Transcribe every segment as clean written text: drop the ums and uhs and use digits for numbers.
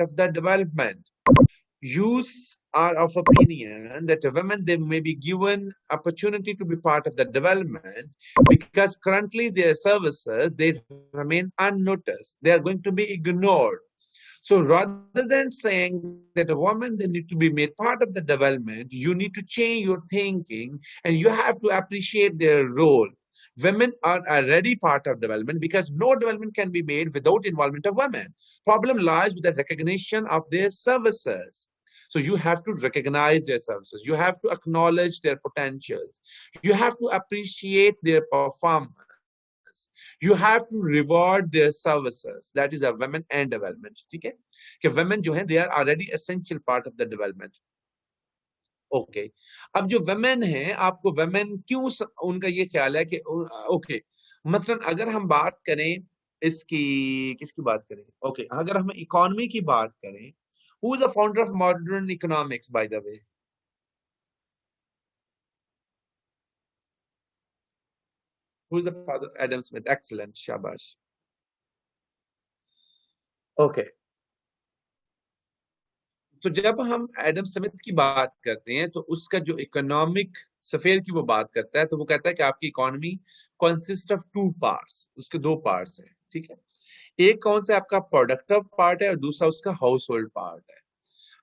of the development. You are of opinion that women, they may be given opportunity to be part of the development because currently their services, they remain unnoticed. They are going to be ignored. So rather than saying that a woman, they need to be made part of the development, you need to change your thinking and you have to appreciate their role. Women are already part of development because no development can be made without involvement of women. Problem lies with the recognition of their services. So you have to recognize their services. You have to acknowledge their potentials. You have to appreciate their performance. You have to reward their services. That is a women and development. ठीक है कि women जो हैं, they are already essential part of the development. Okay अब जो women हैं, आपको women क्यों उनका ये ख्याल है कि ओके मसलन अगर हम बात करें इसकी किसकी बात करें ओके अगर हम इकोनॉमी की बात करें, who is the founder of modern economics by the way? Who is the father? Adam Smith. Excellent. Shabash. Okay. तो जब हम एडम स्मिथ की बात करते हैं तो उसका जो इकोनॉमिक सफेयर की वो बात करता है तो वो कहता है कि आपकी economy consist of two parts, उसके दो पार्ट्स हैं, ठीक है। एक कौन सा आपका प्रोडक्टिव पार्ट है और दूसरा उसका हाउस होल्ड पार्ट है।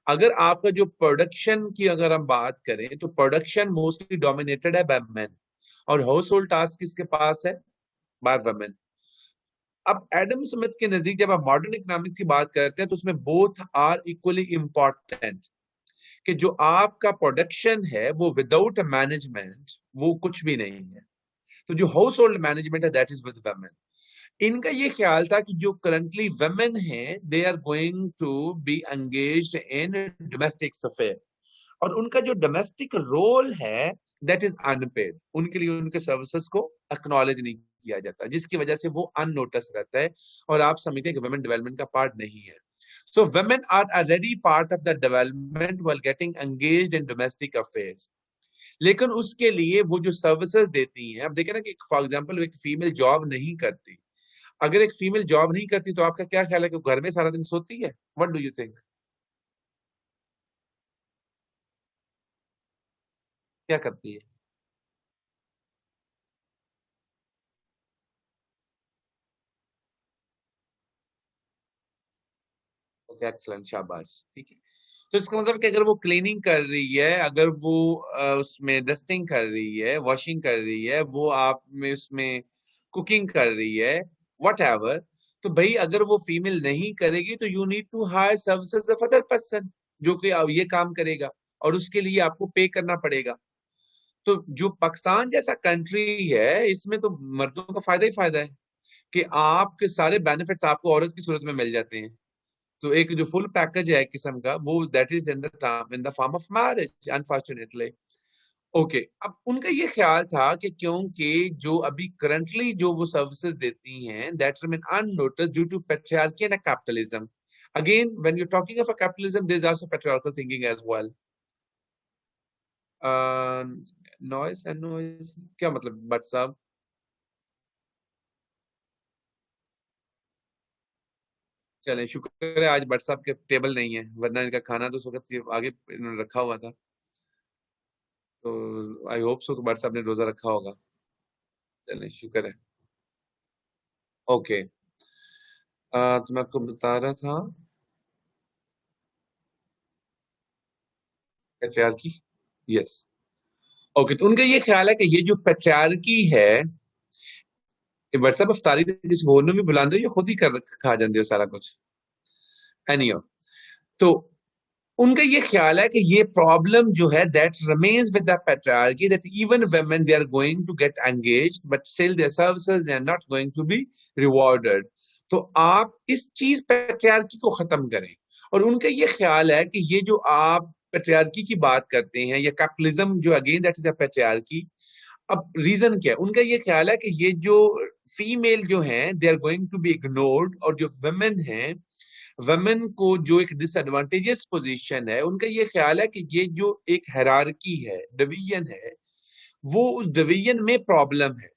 अगर आपका जो प्रोडक्शन की अगर हम बात करें तो प्रोडक्शन मोस्टली डोमिनेटेड है बाय मेन और हाउस होल्ड टास्क किसके पास है, बाय वुमेन। अब एडम स्मिथ के नजदीक जब आप मॉडर्न इकोनॉमिक्स की बात करते हैं तो उसमें बोथ आर इक्वली इंपॉर्टेंट, कि जो आपका प्रोडक्शन है वो विदाउट मैनेजमेंट वो कुछ भी नहीं है। तो जो हाउस होल्ड मैनेजमेंट है दैट इज विद वुमेन। इनका ये ख्याल था कि जो करंटली वुमेन हैं they are going to be engaged in domestic affair और उनका जो डोमेस्टिक रोल है दैट इज अनपेड, उनके लिए उनके सर्विसेज को एक्नॉलेज नहीं किया जाता, जिसकी वजह से वो अननोटिस रहता है और आप समझते हैं कि वुमेन डेवलपमेंट का पार्ट नहीं है। So women are already part of the development while getting engaged in domestic affairs. लेकिन उसके लिए वो जो सर्विसेज देती हैं, अब देखें ना कि फॉर एग्जांपल एक फीमेल जॉब नहीं करती, अगर एक फीमेल जॉब नहीं करती तो आपका क्या ख्याल है कि घर में सारा दिन सोती है? व्हाट डू यू थिंक, क्या करती है? ओके एक्सीलेंट, शाबाश, ठीक है। तो इसका मतलब कि अगर वो क्लीनिंग कर रही है, अगर वो उसमें डस्टिंग कर रही है, वॉशिंग कर रही है, वो आप में उसमें कुकिंग कर रही है, व्हाटएवर, तो भाई अगर वो फीमेल नहीं करेगी तो you need to hire services of other person जो कि ये काम करेगा और उसके लिए आपको पे करना पड़ेगा। तो जो पाकिस्तान जैसा कंट्री है इसमें तो मर्दों का फायदा ही फायदा है कि आपके सारे बेनिफिट्स आपको औरत की सूरत में मिल जाते हैं। तो एक जो फुल पैकेज है एक किस्म का वो that is in the form of marriage unfortunately. Okay अब उनका ये ख्याल था कि क्योंकि जो अभी करंटली जो वो सर्विसेज देती हैं that remain unnoticed due to patriarchy and capitalism. Again when you talking of a capitalism there is also patriarchal thinking as well. Noise and noise क्या मतलब बट साहब? चलें शुक्र है आज बट साहब के टेबल नहीं है वरना इनका खाना तो उस वक्त आगे इन्होंने रखा हुआ था। तो आई होप सो कि भट्ट साहब ने रोजा रखा होगा। चलिए शुक्र है। ओके तो मैं आपको बता रहा था पेट्रियार्की, यस। ओके तो उनका ये ख्याल है कि ये जो पेट्रियार्की है ये भट्ट साहब अफ्तारी थे किसी होर ने भी बुलाते हो या खुद ही कर खा जाते हो सारा कुछ एनीहो। तो उनका ये ख्याल है कि ये प्रॉब्लम जो है that remains with the patriarchy that even women they are going to get engaged but still their services they are not going to be rewarded. तो आप इस चीज पेट्रियार्की को खत्म करें और उनका ये ख्याल है कि ये जो आप पेट्रियार्की की बात करते हैं या कैपिटलिज्म जो again that is a patriarchy. अब रीजन क्या है? उनका ये ख्याल है कि ये जो फीमेल जो हैं they are going to be ignored और जो वुमेन हैं वुमेन को जो एक डिसएडवांटेजेस पोजीशन है उनका ये ख्याल है कि ये जो एक हायरार्की है डिवीजन है वो उस डिवीजन में प्रॉब्लम है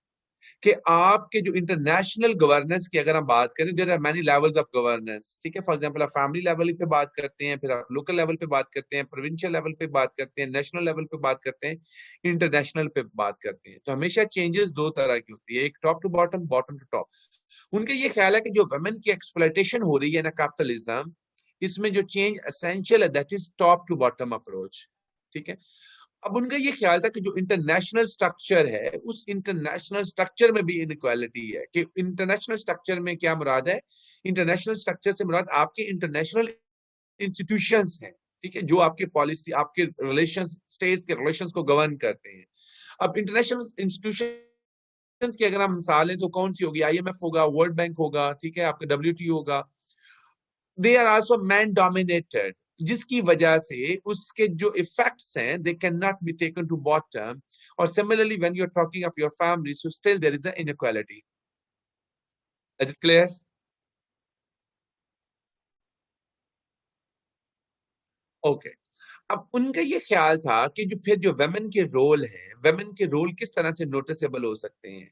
कि आपके जो इंटरनेशनल गवर्नेंस की अगर हम बात करें, there are many levels of governance, ठीक है। फॉर एग्जांपल आप फैमिली लेवल पे बात करते हैं, फिर आप लोकल लेवल पे बात करते हैं, प्रोविंशियल लेवल पे बात करते हैं, नेशनल लेवल पे बात करते हैं, इंटरनेशनल पे बात करते हैं। तो हमेशा चेंजेस दो तरह की होती है, एक top to bottom, bottom to top. उनका ये ख्याल है कि जो वुमेन की एक्सप्लॉयटेशन हो रही है ना कैपिटलिज्म, इसमें जो चेंज एसेंशियल है that is top to bottom approach, ठीक है। अब उनका ये ख्याल था कि जो इंटरनेशनल स्ट्रक्चर है, उस इंटरनेशनल स्ट्रक्चर में भी इनइक्वालिटी है। कि इंटरनेशनल स्ट्रक्चर में क्या मुराद है? इंटरनेशनल स्ट्रक्चर से मुराद आपके इंटरनेशनल इंस्टीट्यूशंस हैं, ठीक है, जो आपके पॉलिसी, आपके रिलेशंस, स्टेट्स के रिलेशंस को गवर्न करते हैं। अब इंटरनेशनल इंस्टीट्यूशंस की अगर हम मिसाल लें तो कौन सी होगी? IMF होगा, वर्ल्ड बैंक होगा, ठीक है, आपका WTO होगा। They are also male dominated, जिसकी वजह से उसके जो इफेक्ट्स हैं they can not be taken to bottom. और similarly when you are talking of your family, so still there is a inequality. Is it clear? Okay. अब उनका ये ख्याल था कि जो फिर जो वेमेन के रोल है, वेमेन के रोल किस तरह से नोटिसेबल हो सकते हैं?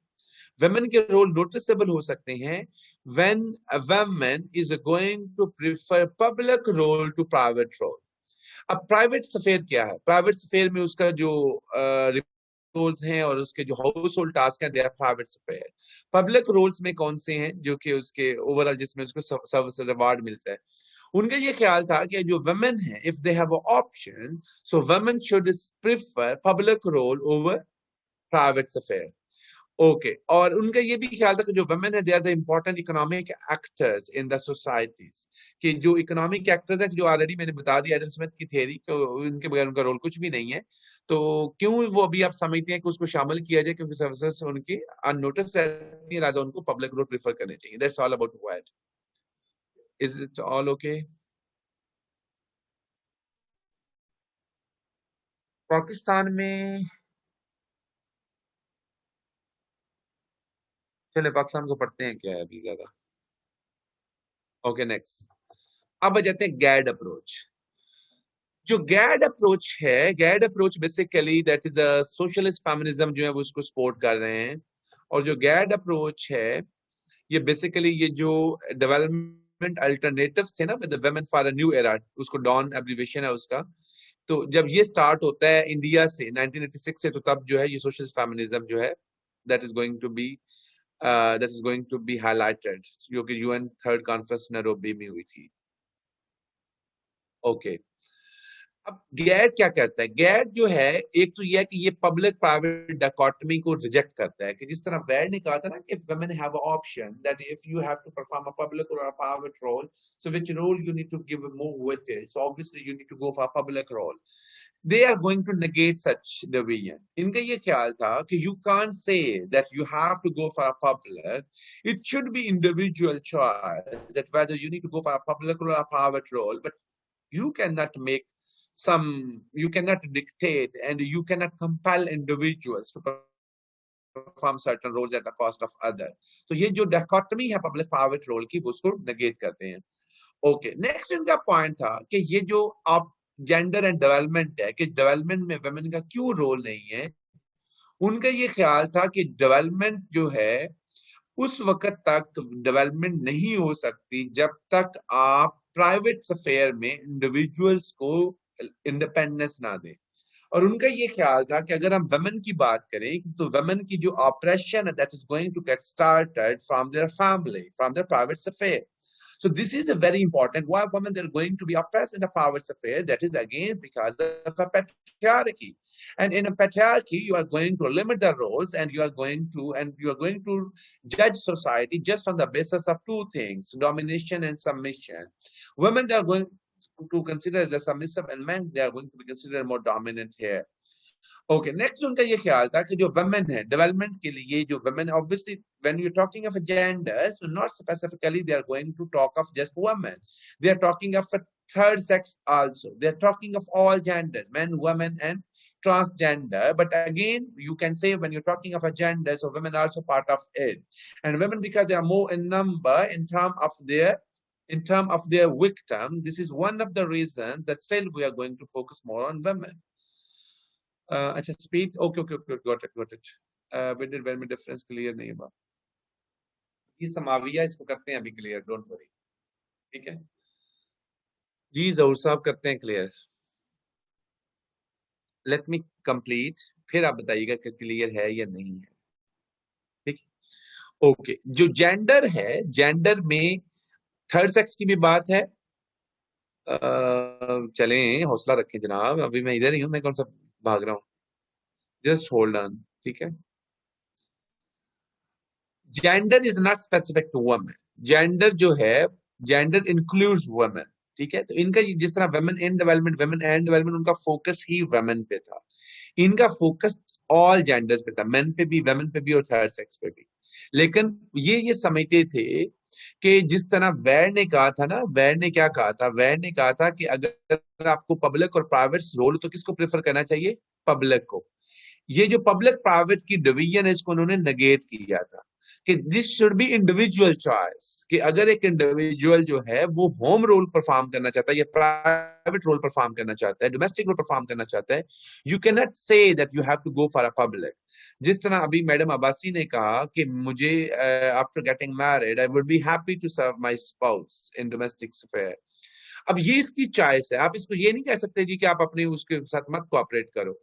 वेमेन के रोल नोटिसेबल हो सकते हैं when a woman is going to prefer public role to private role. अब प्राइवेट सफेयर क्या है? प्राइवेट सफेयर में उसका जो रोल्स हैं और उसके जो हाउस होल्ड टास्क हैं, they are private sphere. Public roles में कौन से हैं जो कि उसके ओवरऑल जिसमें उसको सर्विस रिवार्ड मिलता है? उनका ये ख्याल था कि जो वुमेन है, if they have a option, so women should prefer public roll over private affair. Okay. और उनका ये भी ख्याल था कि जो वुमेन है, they are the important economic actors in the societies. कि जो इकोनॉमिक एक्टर्स हैं, जो ऑलरेडी मैंने बता दिया एडम स्मिथ की थ्योरी, तो उनके बगैर उनका रोल कुछ भी नहीं है। तो क्यों वो अभी आप समझते हैं कि उसको शामिल किया जाए? क्योंकि सर्विसेज उनकी अननोटिस रहती है, राजा उनको पब्लिक रोल प्रेफर करने चाहिए। That's all about what. Is it all okay? Pakistan में, चले पाकिस्तान को पढ़ते हैं क्या है अभी ज्यादा। Okay next. अब आ जाते हैं गैड अप्रोच। जो गैड अप्रोच है, GAD approach basically that is a socialist feminism जो है वो उसको सपोर्ट कर रहे हैं। और जो गैड अप्रोच है, ये बेसिकली ये जो डेवलपमेंट अल्टरनेटिव्स थे ना, with the women for a new era, उसको डॉन एब्रिविएशन है उसका। तो जब ये स्टार्ट होता है इंडिया से 1986 से, तो तब जो है ये सोशलिस्ट फेमिनिज्म जो है that is going to be highlighted, जो कि UN थर्ड कॉन्फ्रेंस नैरोबी में हुई थी। ओके। अब गैड क्या करता है? गैड जो है, एक तो ये है कि ये पब्लिक प्राइवेट डायकोटमी को रिजेक्ट करता है। कि जिस तरह वैड ने कहा था ना कि women have an option that if you have to perform a public or a private role, so which role you need to give more weightage, so obviously you need to go for a public role. They are going to negate such division. इनका ये ख्याल था कि you can't say that you have to go for a public. It should be individual choice that whether you need to go for a public or a private role, but you cannot make you cannot dictate and you cannot compel individuals to perform certain roles at the cost of other. तो ये जो dichotomy है public private role की, वो उसको negate करते हैं। Okay. Next इनका पॉइंट था कि ये जो आप जेंडर एंड डेवलपमेंट है, कि डेवलपमेंट में वुमेन का क्यों रोल नहीं है? उनका ये ख्याल था कि डेवलपमेंट जो है, उस वक्त तक डेवलपमेंट नहीं हो सकती जब तक आप प्राइवेट अफेयर में इंडिविजुअल्स को इंडिपेंडेंस ना दें। और उनका ये ख्याल था कि अगर हम वुमेन की बात करें, तो वुमेन की जो ऑपरेशन है that is going to get started from their family, from their private affair. So this is a very important why women they're going to be oppressed in the private affair. That is again because of a patriarchy, and in a patriarchy you are going to limit the roles, and you are going to judge society just on the basis of two things: domination and submission. Women they are going to consider as a submissive, and men they are going to be considered more dominant here. Okay. Next उनका ये ख्याल था कि जो women है development के लिए, जो women obviously when you talking of a gender, so not specifically they are going to talk of just women, they are talking of a third sex also, they are talking of all genders, men, women and transgender. But again you can say when you're talking of a gender, so women are also part of it, and women because they are more in number in term of their victim, this is one of the reasons that still we are going to focus more on women. अच्छा, speed, okay okay okay, got it got it. बिडेड वेन में difference clear नहीं हुआ। ये समाविया इसको करते हैं अभी क्लियर, डोंट वरी। ठीक है जी, जहूर साहब करते हैं क्लियर। लेट मी कंप्लीट, फिर आप बताइएगा कि क्लियर है या नहीं है। ठीक है ओके। जो जेंडर है, जेंडर में थर्ड सेक्स की भी बात है। चलें, हौसला रखें जनाब, अभी मैं इधर ही हूं, मैं कौन सा भाग रहा हूँ। Just hold on. ठीक है, gender is not specific to women. Gender जो है, जेंडर इंक्लूड्स वुमेन। ठीक है, तो इनका जिस तरह women in development, women and development, उनका फोकस ही वुमेन पे था। इनका फोकस ऑल जेंडर्स पे था, मेन पे भी, वुमेन पे भी और थर्ड सेक्स पे भी। लेकिन ये समझते थे कि जिस तरह वैर ने कहा था ना, वैर ने क्या कहा था, वैर ने कहा था कि अगर आपको पब्लिक और प्राइवेट रोल, तो किसको प्रेफर करना चाहिए, पब्लिक को। ये जो पब्लिक प्राइवेट की डिवीजन है, इसको उन्होंने नेगेट किया था कि this should be individual choice, कि अगर एक इंडिविजुअल जो है वो होम रोल परफॉर्म करना चाहता है या प्राइवेट रोल परफॉर्म करना चाहता है, डोमेस्टिक रोल परफॉर्म करना चाहता है, you can not say that you have to go for a public. जिस तरह अभी मैडम अब्बासी ने कहा कि मुझे after getting married I would be happy to serve my spouse in domestic affair. अब ये इसकी चॉइस है, आप इसको ये नहीं कह सकते जी कि आप अपने उसके साथ मत कोऑपरेट करो।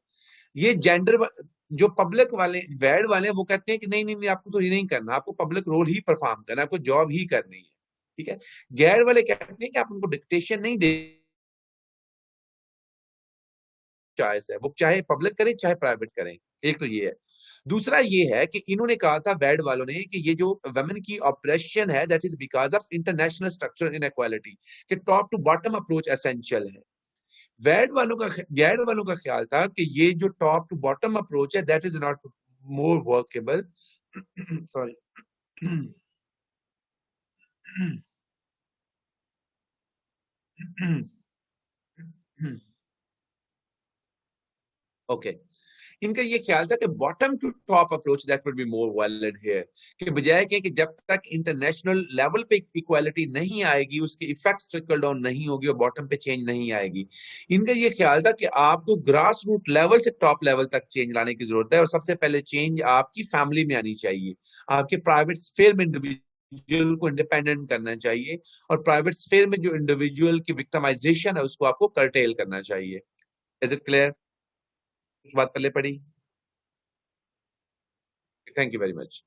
ये जेंडर, जो पब्लिक वाले, वैड वाले हैं, वो कहते हैं कि नहीं नहीं नहीं, आपको तो ये नहीं करना, आपको पब्लिक रोल ही परफॉर्म करना है, आपको जॉब ही करनी है। ठीक है, गैर वाले कहते हैं कि आप उनको डिक्टेशन नहीं दे, चॉइस है, वो चाहे पब्लिक करें चाहे प्राइवेट करें। एक तो ये है। दूसरा ये है कि इन्होंने कहा था वैड वालों ने कि ये जो वुमेन की ऑपरेशन है, that is because of international structure inequality, कि top to bottom approach essential है। गैर वालों का ख्याल था कि ये जो टॉप टू बॉटम अप्रोच है, that is not more workable. Sorry. Okay, इनका ये ख्याल था कि bottom to top approach that would be more valid here, कि बजाय कि जब तक इंटरनेशनल लेवल पे इक्वालिटी नहीं आएगी, उसके इफेक्ट्स ट्रिकल डाउन नहीं होगी और बॉटम पे चेंज नहीं आएगी। इनका ये ख्याल था कि आपको ग्रास रूट लेवल से टॉप लेवल तक चेंज लाने की जरूरत है, और सबसे पहले चेंज आपकी फैमिली में आनी चाहिए, आपके प्राइवेट स्फीयर में इंडिविजुअल को इंडिपेंडेंट करना चाहिए, और प्राइवेट स्फीयर में जो इंडिविजुअल की विक्टिमाइजेशन है उसको आपको कर्टेल करना चाहिए। Is it clear? कुछ बात पहले पड़ी? Thank you very much.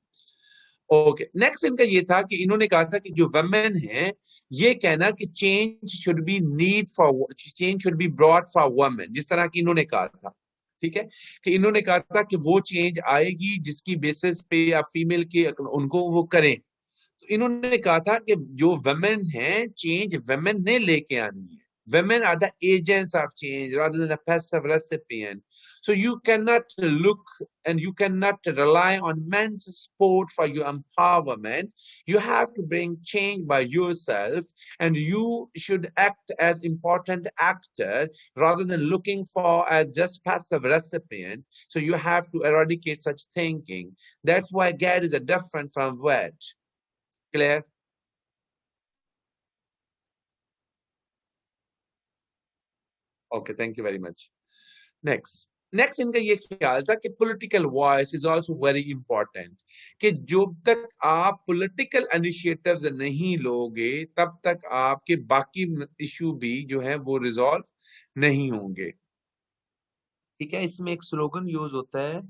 Okay, next इनका ये था कि इन्होंने कहा था कि जो वुमेन है, ये कहना कि change should be need for, change should be brought for women, जिस तरह की इन्होंने कहा था। ठीक है, कि इन्होंने कहा था कि वो चेंज आएगी जिसकी बेसिस पे या फीमेल के उनको वो करें। तो इन्होंने कहा था कि जो वुमेन है, चेंज वुमेन ने लेके आनी है। Women are the agents of change rather than a passive recipient. So you cannot look and you cannot rely on men's support for your empowerment. You have to bring change by yourself, and you should act as important actor rather than looking for as just passive recipient. So you have to eradicate such thinking. That's why GAD is a different from WED. Clear? Okay, thank you very much. Next इनका ये ख्याल था कि political voice is also very important, कि जब तक आप political initiatives नहीं लोगे, तब तक आपके बाकी इशू भी जो है वो रिजॉल्व नहीं होंगे। ठीक है, इसमें एक स्लोगन यूज होता है,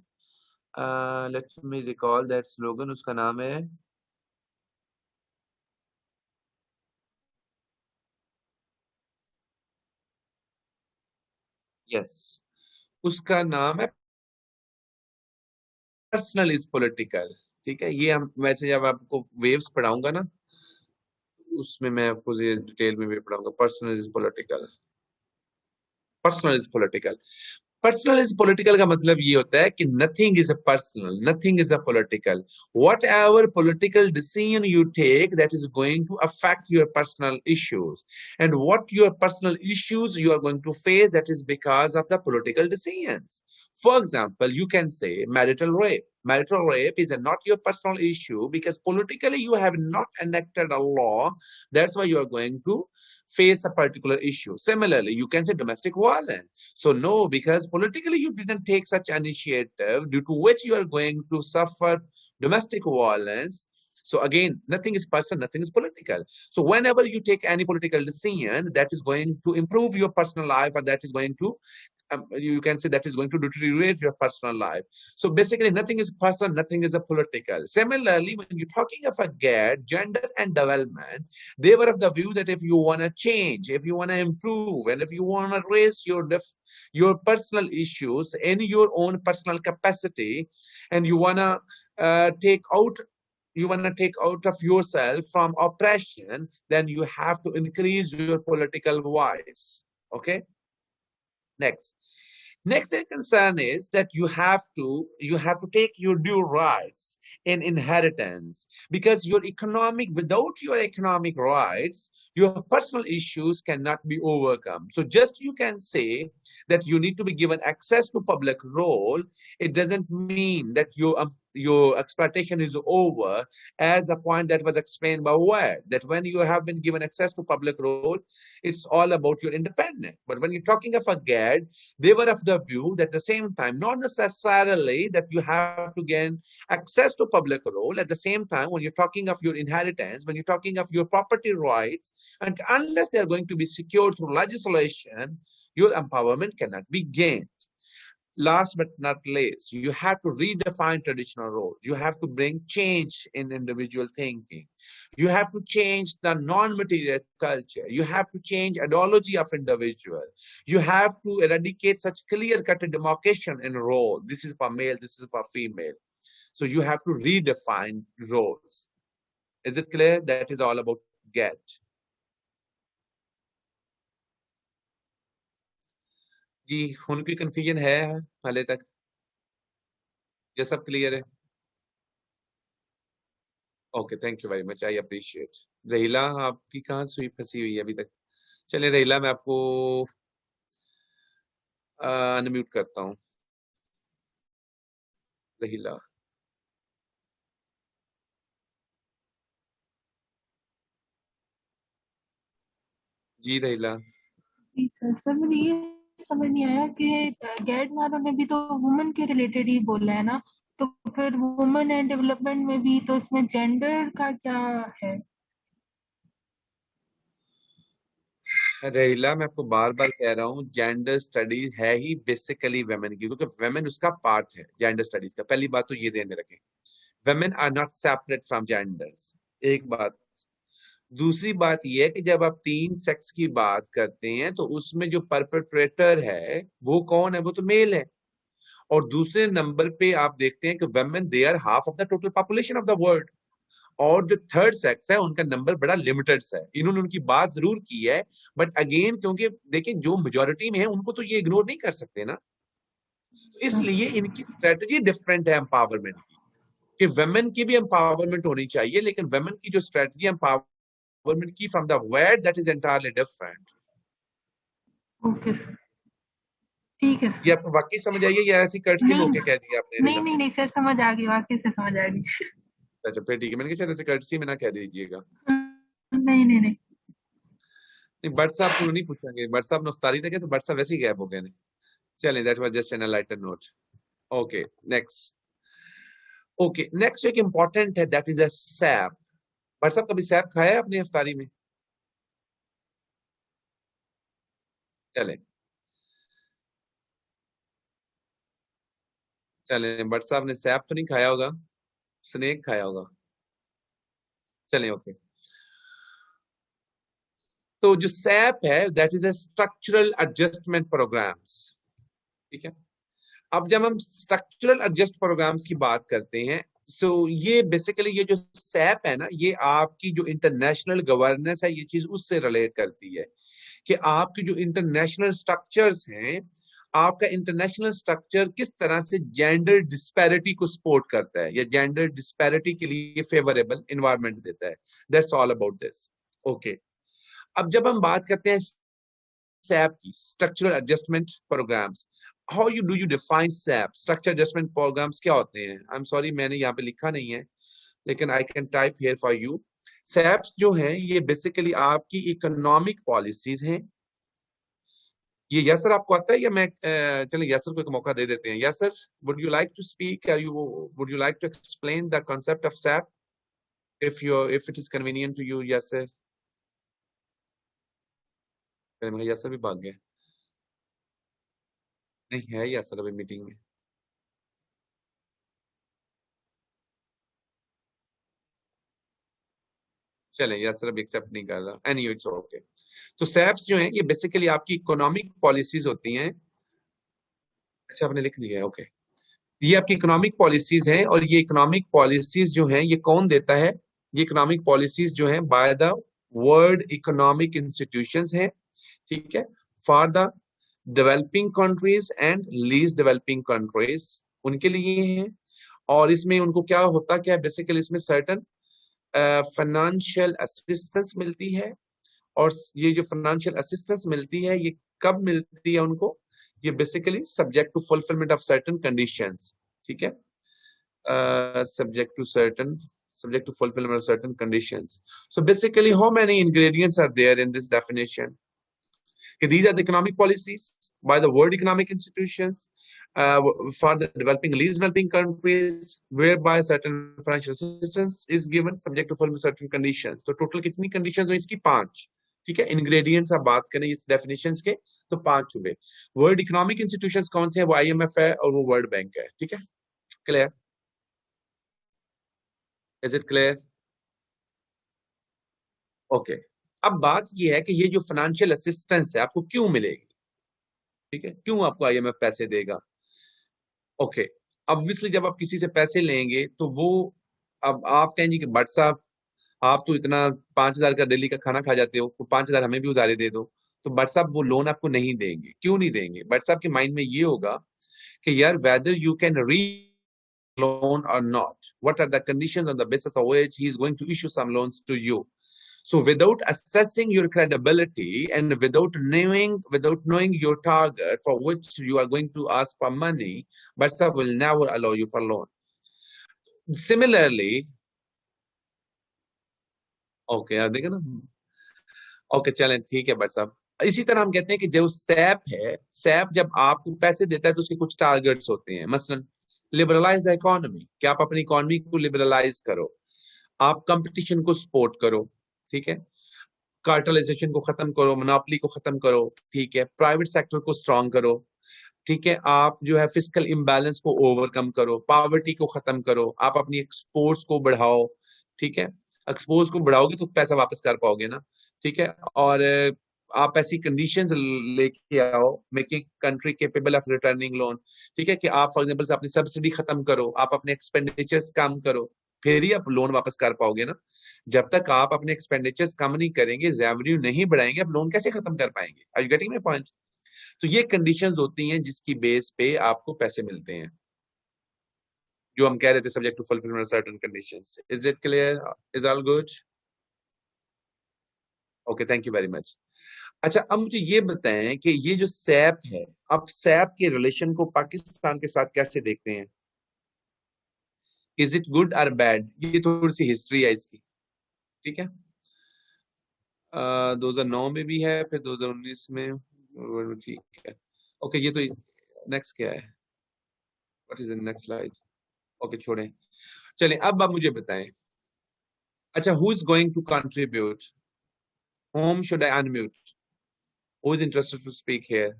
let me recall that slogan, उसका नाम है, यस, उसका नाम है पर्सनल इज पॉलिटिकल। ठीक है, ये हम वैसे जब आपको वेव्स पढ़ाऊंगा ना, उसमें मैं आपको डिटेल में भी पढ़ाऊंगा, personal is political. Personal is political, personal is political का मतलब ये होता है कि nothing is a personal, nothing is a political. Whatever political decision you take, that is going to affect your personal issues, and what your personal issues you are going to face, that is because of the political decisions. For example, you can say marital rape. Marital rape is not your personal issue because politically you have not enacted a law. That's why you are going to face a particular issue. Similarly, you can say domestic violence. So no, because politically you didn't take such initiative due to which you are going to suffer domestic violence. So again, nothing is personal, nothing is political. So whenever you take any political decision that is going to improve your personal life, or that is going to you can say that is going to deteriorate your personal life. So basically, nothing is personal, nothing is a political. Similarly, when you're talking of a gender and development, they were of the view that if you want to change, if you want to improve, and if you want to raise your personal issues in your own personal capacity, and you want to take out of yourself from oppression, then you have to increase your political voice. Okay. Next concern is that you have to take your due rights in inheritance, because without your economic rights, your personal issues cannot be overcome. So just you can say that you need to be given access to public role, it doesn't mean that your exploitation is over, as the point that was explained by Ware, that when you have been given access to public role, it's all about your independence. But when you're talking of a GAD, they were of the view that at the same time, not necessarily that you have to gain access to public role. At the same time, when you're talking of your inheritance, when you're talking of your property rights, and unless they're going to be secured through legislation, your empowerment cannot be gained. Last but not least, you have to redefine traditional roles. You have to bring change in individual thinking. You have to change the non-material culture. You have to change ideology of individual. You have to eradicate such clear-cut demarcation in role. This is for male, this is for female. So you have to redefine roles. Is it clear? That is all about GET. जी, उनकी confusion है हाले तक? ये सब clear है? Okay, thank you very much, I appreciate. Raheela, आपकी कहाँ सुई फंसी हुई है अभी तक? चलिए रहीला, मैं आपको अनम्यूट करता हूँ। रहीला, जी रहीला। जी सर, मुझे ये समझ नहीं आया कि गैड वालों ने भी तो वुमेन के रिलेटेड ही बोला है ना, तो फिर वुमेन एंड डेवलपमेंट में भी तो इसमें जेंडर का क्या है? रहीला, मैं आपको बार बार कह रहा हूँ, जेंडर स्टडीज है ही बेसिकली वेमेन की, क्योंकि वेमेन उसका पार्ट है जेंडर स्टडीज का। पहली बात तो ये ध्यान में रखें, women are not separate from genders, एक बात। दूसरी बात यह है कि जब आप तीन सेक्स की बात करते हैं तो उसमें जो परपेट्रेटर है वो कौन है? वो तो मेल है। और दूसरे नंबर पे आप देखते हैं कि women they are half of the total population of the world, और जो थर्ड सेक्स है उनका नंबर बड़ा लिमिटेड है। इन्होंने उनकी बात जरूर की है, बट अगेन क्योंकि देखिए जो मेजोरिटी में है उनको तो ये इग्नोर नहीं कर सकते ना, तो इसलिए इनकी स्ट्रेटजी डिफरेंट है एम्पावरमेंट की, कि वेमेन की भी एम्पावरमेंट होनी चाहिए, लेकिन वेमेन की जो स्ट्रेटजी एम्पावरमेंट की from the word, that is entirely different. Okay sir, ठीक है ये सर। आपको वाकई समझ आई है या ऐसी कर्टसी में नहीं होके कह दिया आपने? नहीं नहीं नहीं सर, समझ आ गई, वाकई से समझ आ गई। अच्छा फिर ठीक है, मैंने कहा शायद ऐसे कर्टसी में ना कह दीजिएगा। नहीं नहीं नहीं। नहीं, बट साहब को नहीं पूछेंगे, बट साहब नफ्तारी थे तो बट साहब वैसे ही गैप हो गए ने। चलें, that was just an lighter note. Okay next. Okay next एक इंपॉर्टेंट है, that is a SAP. But साहब कभी सैप खाया है अपनी इफ्तारी में? चलें चलें, बट साहब ने सैप तो नहीं खाया होगा, स्नेक खाया होगा। चलें ओके। तो जो सैप है that is a structural adjustment programs, ठीक है। अब जब हम स्ट्रक्चरल एडजस्ट प्रोग्राम्स की बात करते हैं, सो ये बेसिकली ये जो सैप है ना, ये आपकी जो इंटरनेशनल गवर्नेंस है ये चीज उससे रिलेट करती है, कि आपके जो इंटरनेशनल स्ट्रक्चर्स हैं, आपका इंटरनेशनल स्ट्रक्चर किस तरह से जेंडर डिस्पैरिटी को सपोर्ट करता है या जेंडर डिस्पैरिटी के लिए फेवरेबल एनवायरनमेंट देता है। That's all about this. Okay, अब जब हम बात करते हैं सैप की structural adjustment programs, how you do you define SAP, structure adjustment programs क्या होते हैं? आई एम सॉरी, मैंने यहाँ पे लिखा नहीं है, लेकिन I can type here for you. SAPs जो हैं ये बेसिकली आपकी इकोनॉमिक पॉलिसीज हैं। ये यसर आपको आता है या मैं चलिए यसर को एक मौका दे देते हैं। Yasir, would you like to speak, are you, would you like to explain the concept of SAP if it is convenient to you? Yasir, मैं यसर भी भाग गया, नहीं है यसर अभी मीटिंग में। चलें, यसर अभी एक्सेप्ट नहीं कर रहा, एनीवे इट्स ओके। तो सैप्स जो हैं ये बेसिकली आपकी इकोनॉमिक पॉलिसीज होती हैं। अच्छा, आपने लिख दिया है, ओके। ये आपकी इकोनॉमिक पॉलिसीज हैं, और ये इकोनॉमिक पॉलिसीज जो हैं ये कौन देता है? ये इकोनॉमिक पॉलिसीज जो हैं by the world economic institutions हैं, ठीक है, for the developing countries and least developing countries, उनके लिए हैं। और इसमें उनको क्या होता क्या है, बेसिकली इसमें सर्टन फाइनेंशियल असिस्टेंस मिलती है। और ये जो फाइनेंशियल असिस्टेंस मिलती है ये कब मिलती है उनको? ये basically subject to fulfilment of certain conditions, ठीक है, subject to fulfillment of certain conditions. So basically, how many ingredients are there in this definition? Okay, these are the economic policies by the World Economic Institutions for the developing, least developing countries, whereby certain financial assistance is given subject to fulfill certain conditions. तो total कितनी conditions हुई इसकी? 5, ठीक है। ingredients आप बात करें इस definitions के तो 5 हुए। वर्ल्ड इकोनॉमिक इंस्टीट्यूशंस कौन से हैं? वो IMF है और वो वर्ल्ड बैंक है, ठीक है। Clear? Is it clear? Okay. अब बात ये है कि ये जो फाइनेंशियल असिस्टेंस है आपको क्यों मिलेगी, ठीक है, क्यों आपको IMF पैसे देगा? ओके, ऑब्वियसली जब आप किसी से पैसे लेंगे तो वो, अब आप कहेंगे कि भट्ट साहब आप तो इतना 5,000 का डेली का खाना खा जाते हो, तो 5,000 हमें भी उधारी दे दो। तो भट्ट साहब वो लोन आपको नहीं देंगे। क्यों नहीं देंगे? भट्ट साहब के माइंड में ये होगा कि यार वेदर यू कैन री loan or not, what are the conditions on the basis of which he is going to issue some loans to you. So without assessing your credibility and without knowing your target for which you are going to ask for money, BATSA will never allow you for loan. Similarly, okay, देखा ना, okay चलें, ठीक है BATSA। इसी तरह हम कहते हैं कि जो सैप है, सैप जब आपको पैसे देता है तो उसके कुछ टारगेट्स होते हैं। मसलन लिबरलाइज द इकोनॉमी, कि आप अपनी इकोनॉमी को लिबरलाइज करो, आप कंपटीशन को सपोर्ट करो, ठीक है, कार्टलाइजेशन को खत्म करो, मोनोपोली को खत्म करो, ठीक है, प्राइवेट सेक्टर को स्ट्रांग करो, ठीक है, आप जो है फिस्कल इम्बैलेंस को ओवरकम करो, पॉवर्टी को खत्म करो, आप अपनी एक्सपोर्ट्स को बढ़ाओ, ठीक है, एक्सपोर्ट्स को बढ़ाओगे तो पैसा वापस कर पाओगे ना, ठीक है। और आप ऐसी कंडीशंस लेके आओ, making country capable of returning loan, ठीक है, कि आप फॉर एग्जांपल से अपनी सब्सिडी खत्म करो, आप अपने एक्सपेंडिचर्स कम करो, फिर ही आप लोन वापस कर पाओगे ना। जब तक आप अपने एक्सपेंडिचर्स कम नहीं करेंगे, रेवेन्यू नहीं बढ़ाएंगे, आप लोन कैसे खत्म कर पाएंगे? Are you getting my point? तो ये कंडीशंस होती हैं जिसकी बेस पे आपको पैसे मिलते हैं, जो हम कह रहे थे subject to fulfilment certain conditions. Is it clear? Is all good? Okay, thank you very much. अच्छा, अब मुझे ये बताएं कि ये जो सैप है, अब सैप के रिलेशन को पाकिस्तान के साथ कैसे देखते हैं? इज इट गुड और बैड? ये थोड़ी सी हिस्ट्री है इसकी, ठीक है। 2009 में भी है, फिर 2019 में, ठीक है। ओके, ये तो नेक्स्ट क्या है? What is the next slide? Okay, छोड़ें, चलें। अब आप मुझे बताएं, अच्छा, who is going to contribute? whom should I unmute? Who is interested to speak here?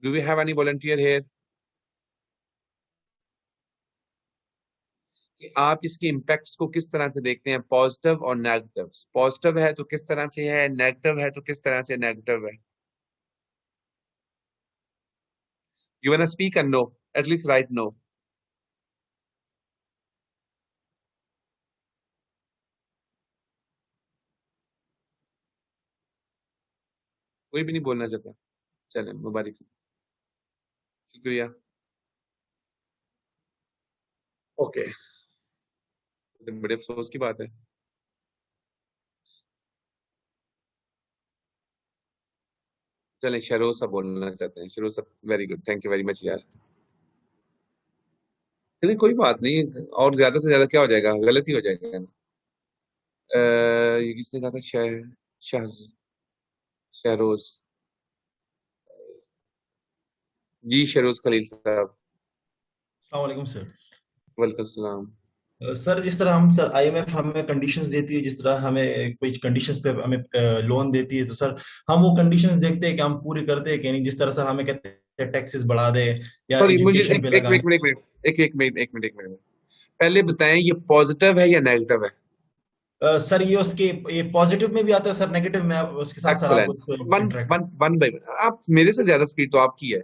Do we have any volunteer here? कि आप इसके इम्पैक्ट्स को किस तरह से देखते हैं, पॉजिटिव और नेगेटिव? पॉजिटिव है तो किस तरह से है, नेगेटिव है तो किस तरह से नेगेटिव है? You wanna speak and no, at least write no. कोई भी नहीं बोलना चाहता, चलें, मुबारक, शुक्रिया। ओके, बड़े अफसोस की बात है। चलें, शरोज साहब बोलना चाहते हैं। शरोज साहब, very good, thank you very much यार। चलिए कोई बात नहीं, और ज्यादा से ज्यादा क्या हो जाएगा, गलत ही हो जाएगा ना। ये किसने कहा था? शाह शहरोज जी, शहरोज खलील साहब। अस्सलाम वालेकुम सर। वेलकम सलाम। सर जिस तरह हम सर आईएमएफ हमें कंडीशंस देती है, जिस तरह हमें कोई कंडीशंस पे हमें लोन देती है, तो सर हम वो कंडीशंस देखते हैं कि हम पूरी करते हैं कि नहीं। जिस तरह सर हमें कहते हैं टैक्सेस बढ़ा दे या सॉरी, मुझे एजुकेशन एक पे एक लगाए। एक मिनट, एक मिनट, एक मिनट पहले बताएं, ये पॉजिटिव है या नेगेटिव है? सर ये पॉजिटिव में भी आता है सर, नेगेटिव में उसके साथ सर आप एक्सलेंट। उसको one interact. One one by आप मेरे से ज्यादा स्पीड तो आपकी है।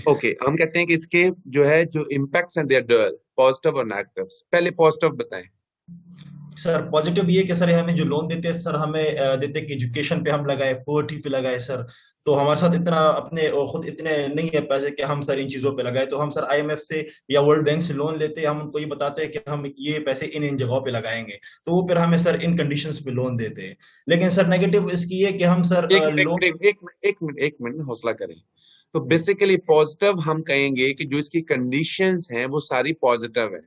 ओके, हम कहते हैं कि इसके जो है, जो इम्पैक्ट्स हैं, दे आर डुअल, पॉजिटिव और नेगेटिव। पहले पॉजिटिव बताएं। सर पॉजिटिव ये कि सर हमें जो लोन देते हैं सर, हमें देते हैं कि एजुकेशन पे हम लगाए, पोवर्टी पे लगाए सर। तो हमारे साथ इतना अपने खुद इतने नहीं है पैसे कि हम सर इन चीजों पे लगाए, तो हम सर आईएमएफ से या वर्ल्ड बैंक से लोन लेते हैं। हम उनको ये बताते हैं कि हम ये पैसे इन इन जगहों पे लगाएंगे, तो वो फिर हमें सर इन कंडीशंस पे लोन देते हैं। लेकिन सर नेगेटिव इसकी ये कि हम सर एक मिनट, लोन। एक मिनट हौसला करें। तो बेसिकली पॉजिटिव हम कहेंगे कि जो इसकी कंडीशंस हैं वो सारी पॉजिटिव है।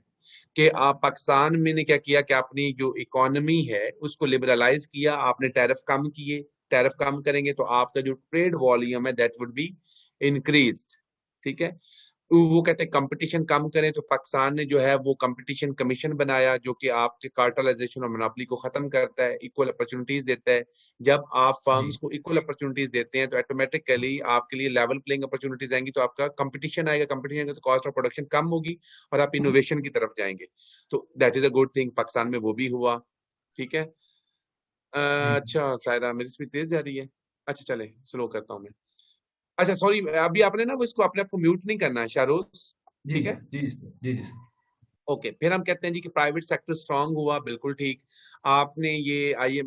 कि आप पाकिस्तान में ने क्या किया कि अपनी जो इकोनॉमी है उसको लिबरलाइज किया, आपने टैरिफ कम किए। टैरिफ कम करेंगे तो आपका जो ट्रेड वॉल्यूम है दैट वुड बी इंक्रीज्ड। ठीक है। वो कहते हैं कंपटीशन कम करें, तो पाकिस्तान ने जो है वो कंपटीशन कमीशन बनाया, जो कि आपके कार्टलाइजेशन और मोनोपोली को खत्म करता है, इक्वल अपॉर्चुनिटीज देता है। जब आप जी फर्म्स को इक्वल अपॉर्चुनिटीज देते हैं तो ऑटोमेटिकली आपके लिए लेवल प्लेइंग अपॉर्चुनिटीज आएंगी, तो आपका कंपटीशन आएगा। कंपटीशन तो कॉस्ट ऑफ प्रोडक्शन कम होगी और आप इनोवेशन की तरफ जाएंगे। तो that is a good thing, Pakistan में वो भी हुआ। ठीक है। जी अच्छा सायरा, मेरी स्पीड तेज जा रही है। अच्छा चले, स्लो करता हूँ मैं। अच्छा सॉरी, अभी आपने ना वो इसको अपने आप को म्यूट नहीं करना है, शाहरुख। जी ठीक जी है। जी जी जी सर। ओके, फिर हम कहते हैं जी कि प्राइवेट सेक्टर स्ट्रांग हुआ, बिल्कुल ठीक। आपने ये आइए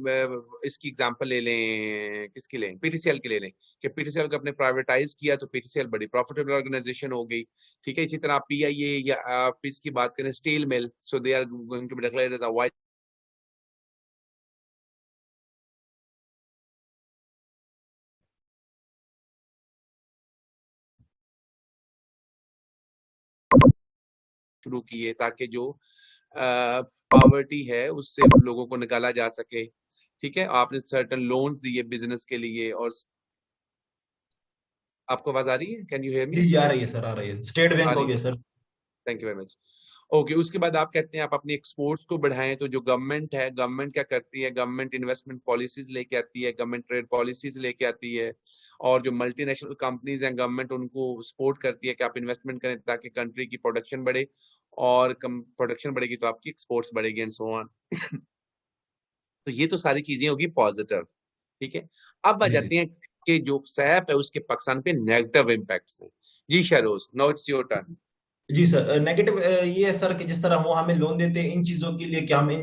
इसकी एग्जांपल ले लें, किसकी लें, पीटीसीएल की ले लें। कि पीटीसीएल को अपने प्राइवेटाइज किया तो पीटीसीएल बड़ी प्रॉफिटेबल ऑर्गेनाइजेशन हो गई। ठीक है। इसी तरह आप पीआईए या आप इसकी बात करें, steel mill, so they are going to be declared as a white शुरू किए, ताकि जो पॉवर्टी है उससे लोगों को निकाला जा सके। ठीक है। आपने सर्टन लोन्स दिए बिजनेस के लिए। और आपको आवाज आ रही है? कैन यू हियर जी मी? जी आ रही है सर, आ रही है। स्टेट आ बैंक हो रही गया है। Sir. Thank you very much. Okay, उसके बाद आप कहते हैं आप अपनी एक्सपोर्ट्स को बढ़ाएं, तो जो गवर्नमेंट है, गवर्नमेंट क्या करती है? गवर्नमेंट इन्वेस्टमेंट पॉलिसीज लेके आती है, गवर्नमेंट ट्रेड पॉलिसीज लेके आती है। और जो मल्टीनेशनल कंपनीज हैं, गवर्नमेंट उनको सपोर्ट करती है कि आप इन्वेस्टमेंट करें ताकि कंट्री की प्रोडक्शन बढ़े। और प्रोडक्शन बढ़ेगी तो आपकी एक्सपोर्ट्स बढ़ेगी एंड सो ऑन। तो ये तो सारी चीजें होगी पॉजिटिव। ठीक है। अब आ जी जी जाती हैं कि जो सैप है उसके पाकिस्तान पे नेगेटिव इम्पैक्ट्स हैं। जी Shehroz, now it's your turn. जी सर। नेगेटिव ये है सर कि जिस तरह वो हमें लोन देते हैं इन चीजों के लिए कि हम इन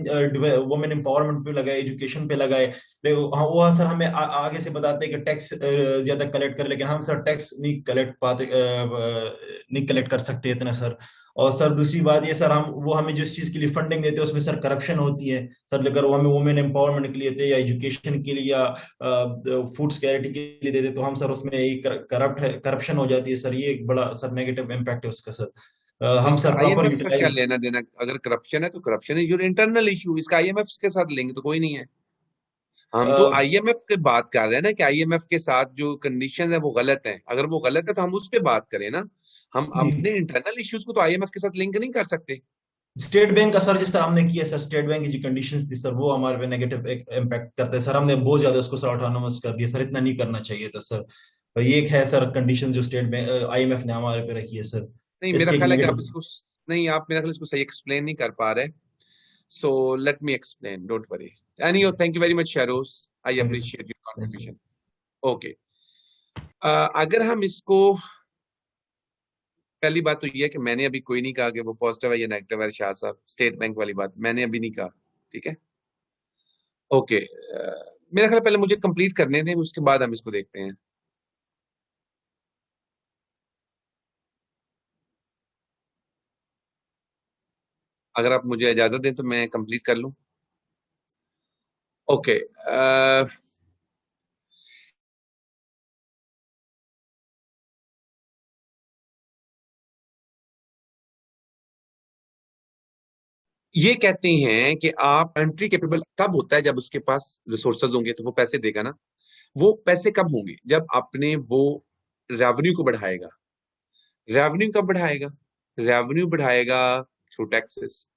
वुमेन एम्पावरमेंट पे लगाए, एजुकेशन पे लगाए। हाँ, वो सर हमें आगे से बताते हैं कि टैक्स ज्यादा कलेक्ट कर, लेकिन हम सर टैक्स नहीं कलेक्ट पाते, नहीं कलेक्ट कर सकते इतना सर। और सर दूसरी बात ये सर, हम वो हमें जिस चीज के लिए फंडिंग देते हैं उसमें सर करप्शन होती है सर। अगर वो हमें वुमेन एम्पावरमेंट के लिए देते या एजुकेशन के लिए या फूड सिक्योरिटी के लिए देते, तो हम सर उसमें एक करप्शन हो जाती है सर। ये एक बड़ा सर नेगेटिव इम्पैक्ट है उसका सर। तो हम इसका सर प्रॉपर आईएमएफ का क्या यूटिलाइज। लेना देना? अगर करप्शन है तो corruption is your internal issue, इसका आईएमएफ के साथ लिंक तो कोई नहीं है। हम तो आईएमएफ की बात कर रहे हैं ना कि आईएमएफ के साथ जो कंडीशन है वो गलत है। अगर वो गलत है तो हम उस पर बात करें ना। हम अपने इंटरनल इश्यूज को तो आईएमएफ के साथ लिंक नहीं कर सकते। स्टेट बैंक का सर जिस तरह हमने किया सर, स्टेट बैंक की जो कंडीशंस थी सर वो हमारे पे नेगेटिव इम्पैक्ट करते हैं सर। हमने बहुत ज्यादा उसको सर ऑटोनोमस कर दिया सर, इतना नहीं करना चाहिए था सर। तो ये एक है सर कंडीशन जो स्टेट बैंक आईएमएफ ने हमारे पे रखी है सर। नहीं, मेरा इसके एक ख्याल है कि आप नेगेटिव। इसको नहीं, आप मेरा ख्याल है इसको सही एक्सप्लेन नहीं कर पा रहे। So let me explain, don't worry. Any thank you very much Sheroz, I thank you sir. Appreciate your thank you. Contribution. Okay. अगर हम इसको, पहली बात तो ये है कि मैंने अभी कोई नहीं कहा कि वो पॉजिटिव है या नेगेटिव है। शाह साहब, स्टेट बैंक वाली बात मैंने अभी नहीं कहा। ठीक है। ओके। मेरा ख्याल पहले मुझे कंप्लीट करने दें, उसके बाद हम इसको देखते हैं। अगर आप मुझे इजाजत दें तो मैं कंप्लीट कर लूं। ओके। ये कहते हैं कि आप कंट्री कैपेबल तब होता है जब उसके पास रिसोर्सेज होंगे, तो वो पैसे देगा ना। वो पैसे कब होंगे? जब अपने वो रेवेन्यू को बढ़ाएगा। रेवेन्यू कब बढ़ाएगा? रेवेन्यू बढ़ाएगा थ्रू टैक्सेस।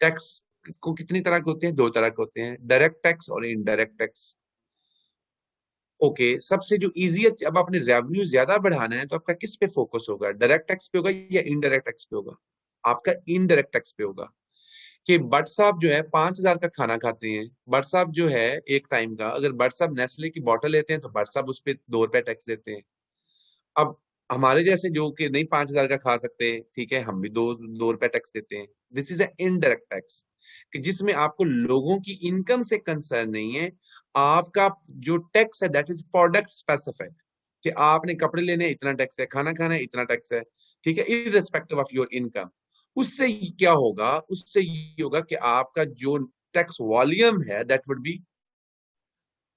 टैक्स को कितनी तरह के होते हैं? दो तरह के होते हैं, डायरेक्ट टैक्स और इनडायरेक्ट टैक्स। ओके, सबसे जो इजीएस्ट, जब आपने रेवेन्यू ज्यादा बढ़ाना है तो आपका किस पे फोकस होगा? डायरेक्ट टैक्स पे होगा या इनडायरेक्ट टैक्स पे होगा? आपका इनडायरेक्ट टैक्स पे होगा। कि बट साहब जो है 5,000 का खाना खाते हैं, बट साहब जो है एक टाइम का, अगर बट साहब नेस्ले की बोतल लेते हैं तो बट साहब उस पर 2 रुपए टैक्स देते हैं। अब हमारे जैसे जो कि नहीं 5,000 का खा सकते, ठीक है, हम भी 2 रुपए टैक्स देते हैं। This is a indirect tax, कि जिसमें आपको लोगों की इनकम से कंसर्न नहीं है। आपका जो टैक्स है दैट इज प्रोडक्ट स्पेसिफिक, कि आपने कपड़े लेने हैं, इतना टैक्स है, खाना खाना है, इतना टैक्स है, ठीक है, इररिस्पेक्टिव ऑफ योर इनकम। उससे क्या होगा? उससे ये होगा कि आपका जो टैक्स वॉल्यूम है that would B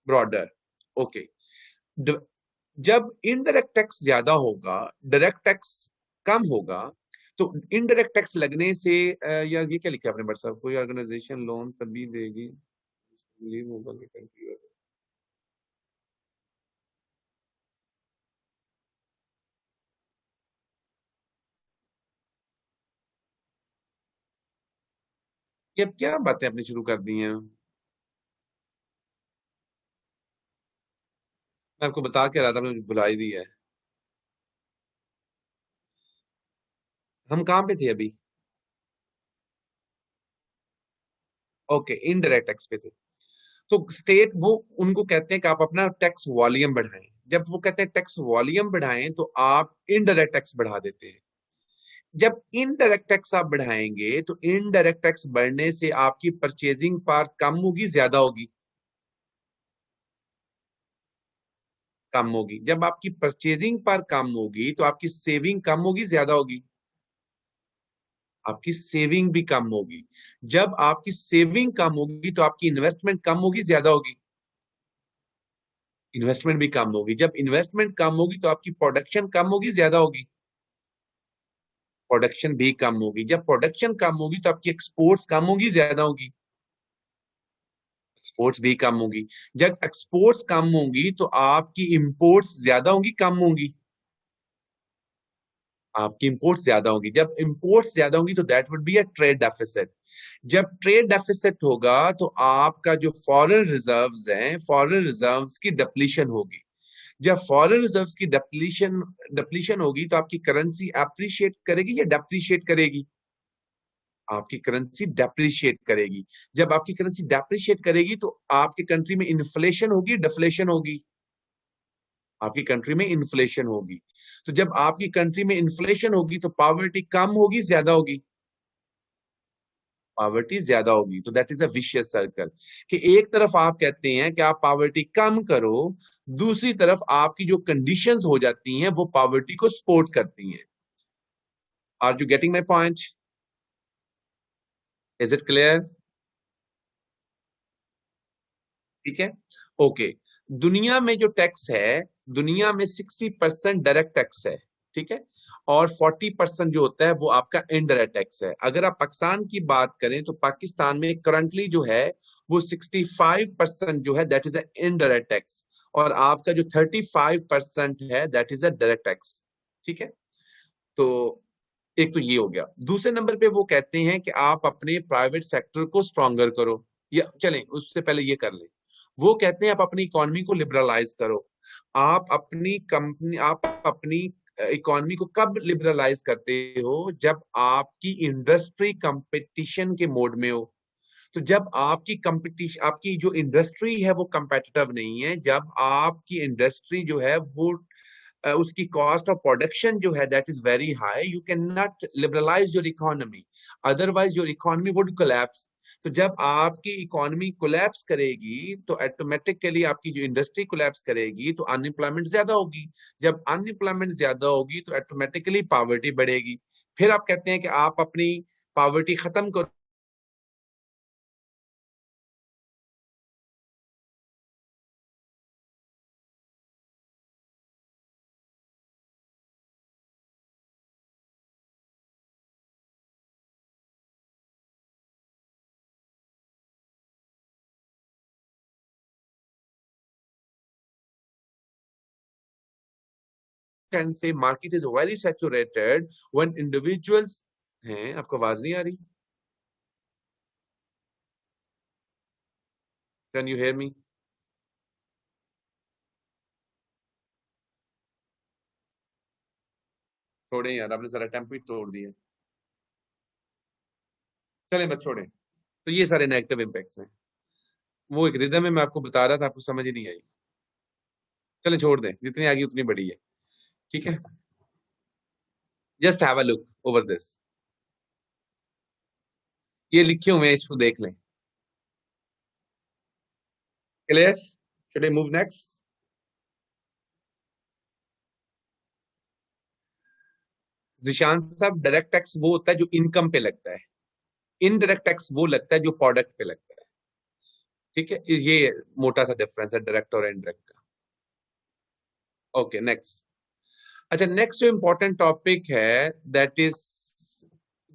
broader. Okay. जब इनडायरेक्ट टैक्स ज्यादा होगा, डायरेक्ट टैक्स कम होगा, तो इनडायरेक्ट टैक्स लगने से यार ये क्या लिखा है आपने? बट साहब, कोई ऑर्गेनाइजेशन लोन तभी देगी लीव होगा कि कंट्री। ये अब क्या बातें आपने शुरू कर दी हैं? मैं आपको बता के रहा था, मैंने बुला ही दी है। हम कहाँ पे थे अभी? ओके, इनडायरेक्ट टैक्स पे थे। तो स्टेट वो उनको कहते हैं कि आप अपना टैक्स वॉल्यूम बढ़ाएं। जब वो कहते हैं टैक्स वॉल्यूम बढ़ाएं तो आप इनडायरेक्ट टैक्स बढ़ा देते हैं। जब इनडायरेक्ट टैक्स आप बढ़ाएंगे तो इनडायरेक्ट टैक्स बढ़ने से आपकी परचेजिंग पावर कम होगी, ज्यादा होगी? कम होगी। जब आपकी परचेजिंग पावर कम होगी तो आपकी सेविंग कम होगी, ज्यादा होगी? आपकी सेविंग भी कम होगी। जब आपकी सेविंग कम होगी तो आपकी इन्वेस्टमेंट कम होगी, ज्यादा होगी? इन्वेस्टमेंट भी कम होगी। जब इन्वेस्टमेंट कम होगी तो आपकी प्रोडक्शन कम होगी, ज्यादा होगी? प्रोडक्शन भी कम होगी। जब प्रोडक्शन कम होगी तो आपकी एक्सपोर्ट्स कम होगी, ज्यादा होगी? एक्सपोर्ट्स भी कम होगी। जब एक्सपोर्ट्स कम होंगी तो आपकी इंपोर्ट्स ज्यादा होंगी, कम होंगी? आपकी इंपोर्ट्स ज्यादा होगी। जब इंपोर्ट्स ज्यादा होंगी तो that would be a trade deficit. जब ट्रेड डेफिसिट होगा तो आपका जो फॉरेन रिजर्व्स हैं, फॉरेन रिजर्व्स की डिप्लीशन होगी। जब फॉरेन रिजर्व्स की डिप्लीशन डिप्लीशन होगी तो आपकी करेंसी अप्रिशिएट करेगी या डेप्रिशिएट करेगी? आपकी करेंसी डेप्रिशिएट करेगी। जब आपकी करेंसी डेप्रिशिएट करेगी तो आपकी कंट्री में इन्फ्लेशन होगी, डिफ्लेशन होगी? आपकी कंट्री में इन्फ्लेशन होगी। तो जब आपकी कंट्री में इन्फ्लेशन होगी तो पॉवर्टी कम होगी, ज्यादा होगी? पॉवर्टी ज्यादा होगी। तो that is a vicious circle, कि एक तरफ आप कहते हैं कि आप पॉवर्टी कम करो, दूसरी तरफ आपकी जो कंडीशंस हो जाती हैं वो पॉवर्टी को सपोर्ट करती हैं। Are you getting my point? Is it clear? ठीक है। ओके। दुनिया में जो टैक्स है, दुनिया में 60% डायरेक्ट टैक्स है, ठीक है, और 40% जो होता है वो आपका इनडायरेक्ट टैक्स है। अगर आप पाकिस्तान की बात करें तो पाकिस्तान में करंटली जो है वो 65% जो है that is a indirect tax, और आपका जो 35% है that is a direct tax. ठीक है। तो एक तो ये हो गया। दूसरे नंबर पे वो कहते हैं कि आप अपने प्राइवेट सेक्टर को स्ट्रॉन्गर करो, या चलें उससे पहले ये कर लें। वो कहते हैं आप अपनी इकोनॉमी को लिबरलाइज करो। आप अपनी इकोनॉमी को कब लिबरलाइज करते हो? जब आपकी इंडस्ट्री कंपटीशन के मोड में हो। तो जब आपकी कंपटीशन, आपकी जो इंडस्ट्री है वो कंपेटिटिव नहीं है, जब आपकी इंडस्ट्री जो है वो उसकी कॉस्ट ऑफ प्रोडक्शन जो है that is very high, you can not liberalise your economy, otherwise your economy would collapse. तो जब आपकी इकोनॉमी कोलैप्स करेगी तो ऑटोमेटिकली आपकी जो इंडस्ट्री कोलैप्स करेगी तो अनएम्प्लॉयमेंट ज्यादा होगी। जब अनएम्प्लॉयमेंट ज्यादा होगी तो ऑटोमेटिकली पॉवर्टी बढ़ेगी। फिर आप कहते हैं कि आप अपनी पॉवर्टी खत्म करो। Can say market is very saturated when individuals हैं। आपको आवाज नहीं आ रही? कैन यू हेयर मी? छोड़े यार, आपने सारा टेम्पो ही तोड़ दिया। चलें बस छोड़ें। तो ये सारे नेगेटिव इम्पैक्ट्स हैं। वो एक रिदम है, मैं आपको बता रहा था, आपको समझ ही नहीं आई। चले छोड़ दें, जितनी आगे उतनी बड़ी है। ठीक है, just have a look over this. ये लिखे हुए हैं, इसको देख लें। Clear? Should I move next? Zeeshan साहब, डायरेक्ट टैक्स वो होता है जो इनकम पे लगता है, इनडायरेक्ट टैक्स वो लगता है जो प्रोडक्ट पे लगता है। ठीक है, ये मोटा सा डिफरेंस है डायरेक्ट और इनडायरेक्ट का। Okay next. अच्छा, नेक्स्ट जो इंपॉर्टेंट टॉपिक है दैट इज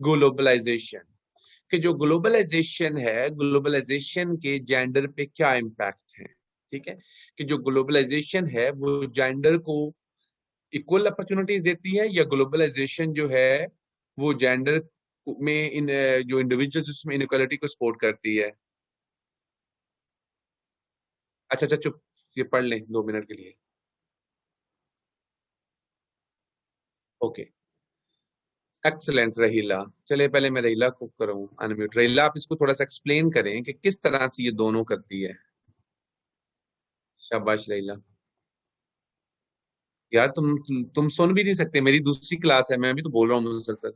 ग्लोबलाइजेशन। कि जो ग्लोबलाइजेशन है, ग्लोबलाइजेशन के जेंडर पे क्या इम्पैक्ट है। ठीक है, कि जो ग्लोबलाइजेशन है वो जेंडर को इक्वल अपॉर्चुनिटीज देती है, या ग्लोबलाइजेशन जो है वो जेंडर में इन जो इंडिविजुअल्स उसमें इनइक्वालिटी को सपोर्ट करती है। अच्छा अच्छा चुप, ये पढ़ लें 2 मिनट के लिए। Okay excellent Raheela. चलिए पहले मैं रहीला को करूं अनम्यूट। रहीला, आप इसको थोड़ा सा एक्सप्लेन करें कि किस तरह से ये दोनों करती है। शाबाश रहीला। यार तुम सुन भी नहीं सकते, मेरी दूसरी क्लास है, मैं भी तो बोल रहा हूँ मुसलसल।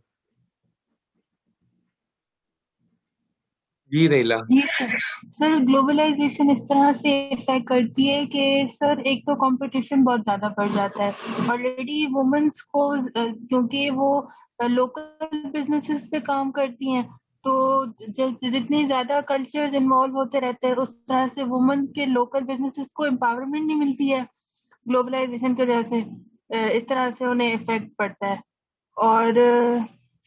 जी रहीला। जी सर। सर ग्लोबलाइजेशन इस तरह से इफेक्ट करती है कि सर एक तो कंपटीशन बहुत ज्यादा बढ़ जाता है ऑलरेडी वुमेन्स को, क्योंकि वो लोकल बिजनेसेस पे काम करती हैं, तो जितने ज्यादा कल्चर्स इन्वॉल्व होते रहते हैं उस तरह से वुमेन के लोकल बिजनेसेस को एम्पावरमेंट नहीं मिलती है ग्लोबलाइजेशन की वजह से। इस तरह से उन्हें इफेक्ट पड़ता है। और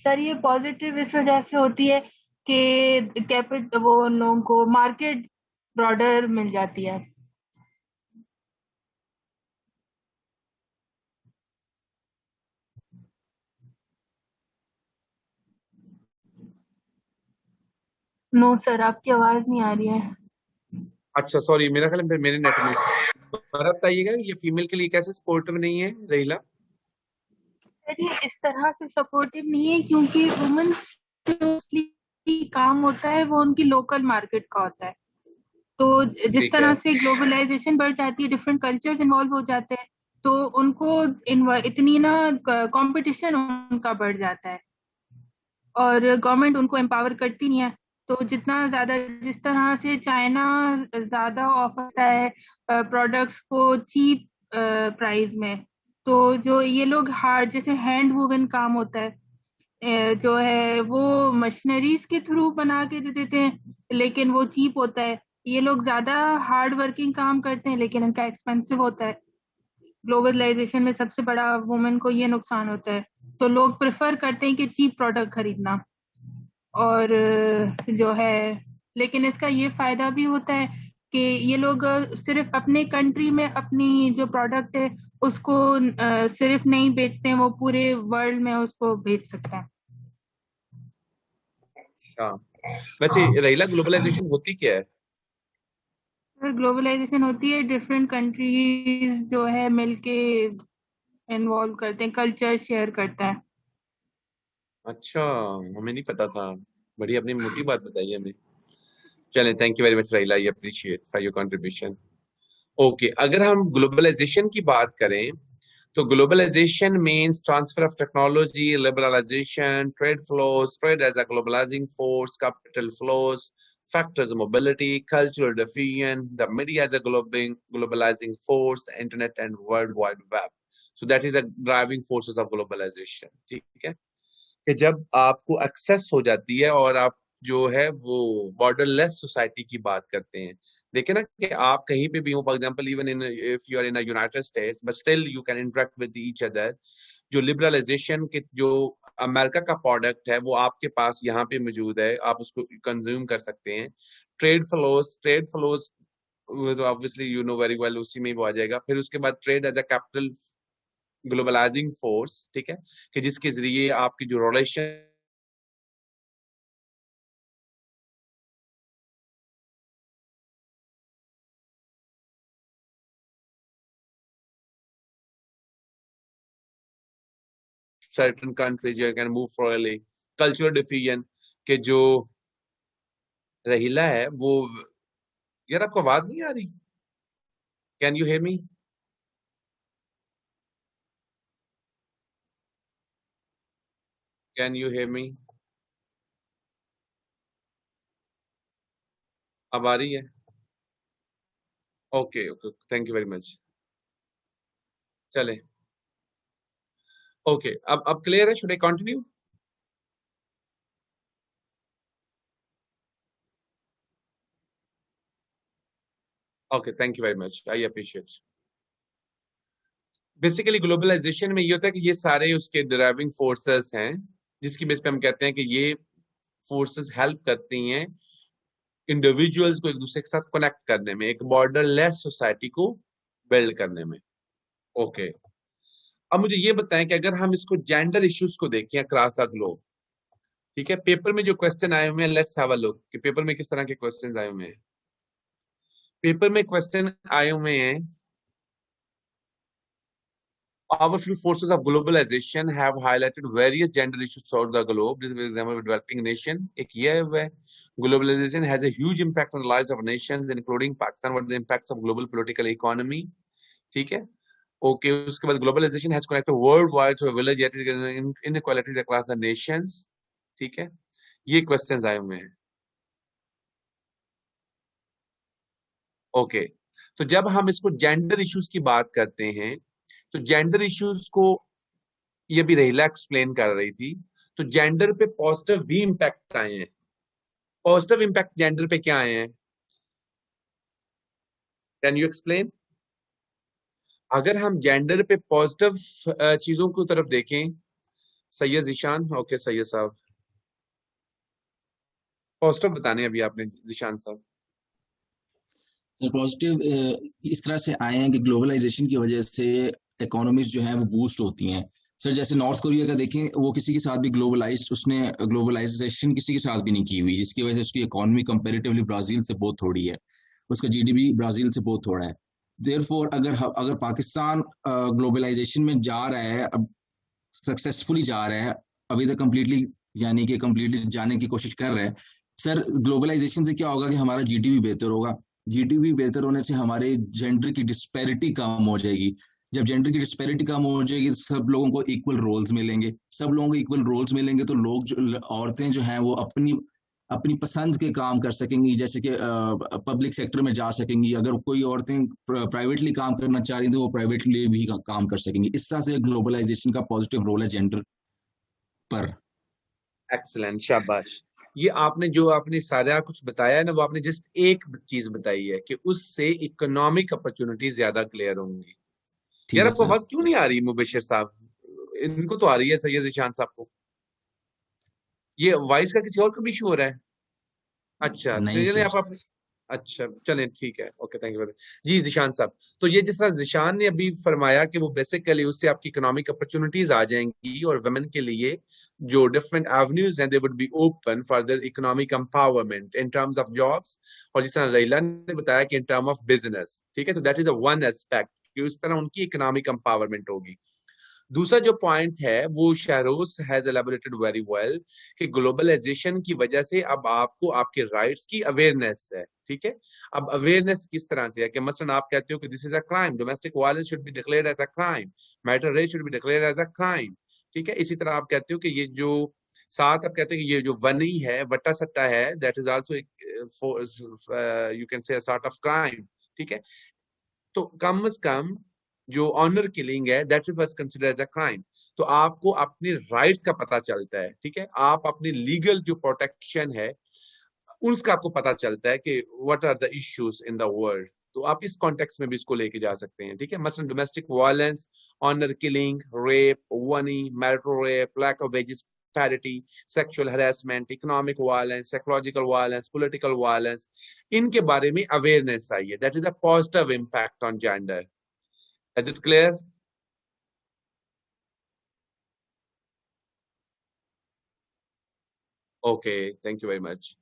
सर ये पॉजिटिव इस वजह से होती है कि कैपिट वो उन लोगों को मार्केट ब्रॉडर मिल जाती है। नो सर, आपकी आवाज नहीं आ रही है। अच्छा सॉरी, मेरा ख्याल है मेरे नेट में। दोबारा बताइएगा, ये फीमेल के लिए कैसे सपोर्टिव नहीं है रहीला? सर ये इस तरह से सपोर्टिव नहीं है क्योंकि वुमेन जो काम होता है वो उनकी लोकल मार्केट का होता है। तो जिस ठीक है। तरह से ग्लोबलाइजेशन बढ़ जाती है, डिफरेंट कल्चर्स इन्वॉल्व हो जाते हैं, तो उनको इतनी ना कंपटीशन उनका बढ़ जाता है और गवर्नमेंट उनको एम्पावर करती नहीं है। तो जितना ज्यादा, जिस तरह से चाइना ज्यादा ऑफर करता है प्रोडक्ट्स को चीप प्राइस में, तो जो ये लोग हार्ड जैसे हैंड वूवन काम होता है, जो है वो मशीनरीज के थ्रू बना के दे देते हैं लेकिन वो चीप होता है। ये लोग ज्यादा हार्ड वर्किंग काम करते हैं लेकिन इनका एक्सपेंसिव होता है। ग्लोबलाइजेशन में सबसे बड़ा वुमेन को ये नुकसान होता है, तो लोग प्रेफर करते हैं कि चीप प्रोडक्ट खरीदना। और जो है, लेकिन इसका ये फायदा भी होता है कि ये लोग सिर्फ अपने कंट्री में अपनी जो प्रोडक्ट है उसको सिर्फ नहीं बेचते हैं, वो पूरे वर्ल्ड में उसको बेच सकते हैं। अच्छा, वैसे रहीला ग्लोबलाइजेशन होती क्या है? ग्लोबलाइजेशन होती है डिफरेंट कंट्रीज जो है मिलके इन्वॉल्व करते हैं, कल्चर शेयर करता है। अच्छा, हमें नहीं पता था। बड़ी अपनी मोटी बात बताई हमें। चलें, thank you very much Raheela, I appreciate for your contribution. Okay, अगर हम ग्लोबलाइजेशन की बात करें तो globalisation means transfer of technology, liberalisation, trade flows, trade as a globalising force, capital flows, factors of mobility, cultural diffusion, the media as a globalizing force, internet and world wide web. So that is a driving forces of globalization. ठीक है, कि जब आपको access हो जाती है और आप जो है वो बॉर्डरलेस सोसाइटी की बात करते हैं। देखिए ना कि आप कहीं पे भी हो, for example even in if you are in United States but still you can interact with each other. जो लिबरलाइजेशन के जो अमेरिका का प्रोडक्ट है वो आपके पास यहाँ पे मौजूद है, आप उसको कंज्यूम कर सकते हैं। ट्रेड फ्लोज तो obviously you know very well, उसी में ही वो आ जाएगा। फिर उसके बाद trade as a capital globalising force, ठीक है, कि जिसके जरिए आपकी जो relation certain countries you can move freely, cultural diffusion के जो रहीला है वो, यार आपको आवाज नहीं आ रही? Can you hear me? Can you hear me? अब आ रही है? Okay okay, thank you very much. चले, ओके, अब क्लियर है? Should I continue? Okay, thank you very much, I appreciate. Basically globalization में ये होता है कि ये सारे उसके ड्राइविंग फोर्सेस हैं, जिसकी बेस पे हम कहते हैं कि ये फोर्सेस हेल्प करती हैं इंडिविजुअल्स को एक दूसरे के साथ कनेक्ट करने में, एक बॉर्डरलेस सोसाइटी को बिल्ड करने में। ओके, अब मुझे ये बताएं कि अगर हम इसको जेंडर इश्यूज को देखें अक्रॉस द ग्लोब, ठीक है, पेपर में जो क्वेश्चन आए हुए हैं, लेट्स हैव अ लुक कि पेपर में किस तरह के क्वेश्चंस आए हुए हैं। पेपर में क्वेश्चन आए हुए हैं, powerful forces of globalization have highlighted various gender issues throughout the globe. This is, for example, a developing nation. एक ये है, globalization has a huge impact on the lives of nations, including Pakistan. What are the impacts of global political economy? ठीक है, okay, उसके बाद globalization has connected worldwide to a village yet inequalities across the nations. ठीक है, ये questions आए हुए हैं। ओके, तो जब हम इसको जेंडर इश्यूज की बात करते हैं, तो जेंडर इश्यूज को ये भी रहीला एक्सप्लेन कर रही थी, तो जेंडर पे पॉजिटिव भी इंपैक्ट आए हैं। पॉजिटिव इंपैक्ट जेंडर पे क्या आए हैं? Can you explain? अगर हम जेंडर पे पॉजिटिव चीजों की तरफ देखें, सैयद जिशान, ओके सैयद साहब पॉजिटिव बताने अभी आपने, जिशान साहब। पॉजिटिव इस तरह से आए हैं कि ग्लोबलाइजेशन की वजह से इकोनॉमीज जो है वो बूस्ट होती हैं। सर जैसे नॉर्थ कोरिया का देखें, वो किसी के साथ भी उसने ग्लोबलाइजेशन किसी के साथ भी नहीं की हुई, जिसकी वजह से उसकी इकोनॉमी कंपैरेटिवली ब्राजील से बहुत थोड़ी है, उसका जीडीपी ब्राजील से बहुत थोड़ा है। देयरफॉर अगर पाकिस्तान ग्लोबलाइजेशन में जा रहा है, अब सक्सेसफुली जा रहा है, अभी तक कंप्लीटली यानी कि कंप्लीटली जाने की कोशिश कर रहा है, सर ग्लोबलाइजेशन से क्या होगा कि हमारा जीडीपी बेहतर होगा। जीडीपी बेहतर होने से हमारे जेंडर की डिस्पैरिटी कम हो जाएगी। जब जेंडर की डिस्पैरिटी कम हो जाएगी, सब लोगों को इक्वल रोल्स मिलेंगे। सब लोगों को इक्वल रोल्स मिलेंगे तो औरतें जो हैं वो अपनी अपनी पसंद के काम कर सकेंगी, जैसे कि पब्लिक सेक्टर में जा सकेंगी। अगर कोई औरतें प्राइवेटली काम करना चाह रही हैं तो वो प्राइवेटली भी काम कर सकेंगी। इस तरह से ग्लोबलाइजेशन का पॉजिटिव रोल है जेंडर पर। एक्सीलेंट, शाबाश। ये आपने जो आपने सारा कुछ बताया है ना, वो आपने जस्ट एक चीज बताई है कि उससे इकोनॉमिक अपॉर्चुनिटी ज्यादा क्लियर होंगी। यार आपको आवाज क्यों नहीं आ रही मुबशिर साहब? इनको तो आ रही है, सैयद जिशान साहब को। ये वॉइस का किसी और को भी इशू हो रहा है? अच्छा, चलिए आप अच्छा चलें, ठीक है, ओके, थैंक यू। जी जिशान साहब, तो ये जिस तरह जिशान ने अभी फरमाया कि वो बेसिकली उससे आपकी इकोनॉमिक अपॉर्चुनिटीज आ जाएंगी और वुमेन के लिए जो डिफरेंट एवेन्यूज हैं, they would be open for their economic empowerment in terms of jobs, और जिस तरह रैला ने बताया कि इन टर्म ऑफ बिजनेस, ठीक है, तो that is a one aspect कि उस तरह उनकी इकोनॉमिक एम्पावरमेंट होगी। दूसरा जो पॉइंट है वो Shahroz has elaborated very well कि ग्लोबलाइजेशन की वजह से अब आपको आपके राइट्स की अवेयरनेस है, ठीक है। अब अवेयरनेस किस तरह से है कि मसलन आप कहते हो कि this is a crime, domestic violence should be declared as a crime, marital rape should be declared as a crime, ठीक है। इसी तरह आप कहते हो कि ये जो साथ आप कहते हो कि ये जो वनी है, वट्टा सट्टा है, that is also you can से अ सॉर्ट ऑफ क्राइम, ठीक है। तो कम से कम जो ऑनर किलिंग है, that is first consider as a crime. तो आपको अपने राइट्स का पता चलता है, ठीक है, आप अपनी लीगल जो प्रोटेक्शन है उसका आपको पता चलता है कि what are the issues in the world. तो आप इस कॉन्टेक्स्ट में भी इसको लेके जा सकते हैं, ठीक है। मसलन domestic violence, honour killing, rape, वनी, marital rape, lack of wages parity, sexual harassment, economic violence, psychological violence, political violence, इनके बारे में अवेयरनेस आई है। That is a positive impact on gender. Is it clear? Okay, thank you very much.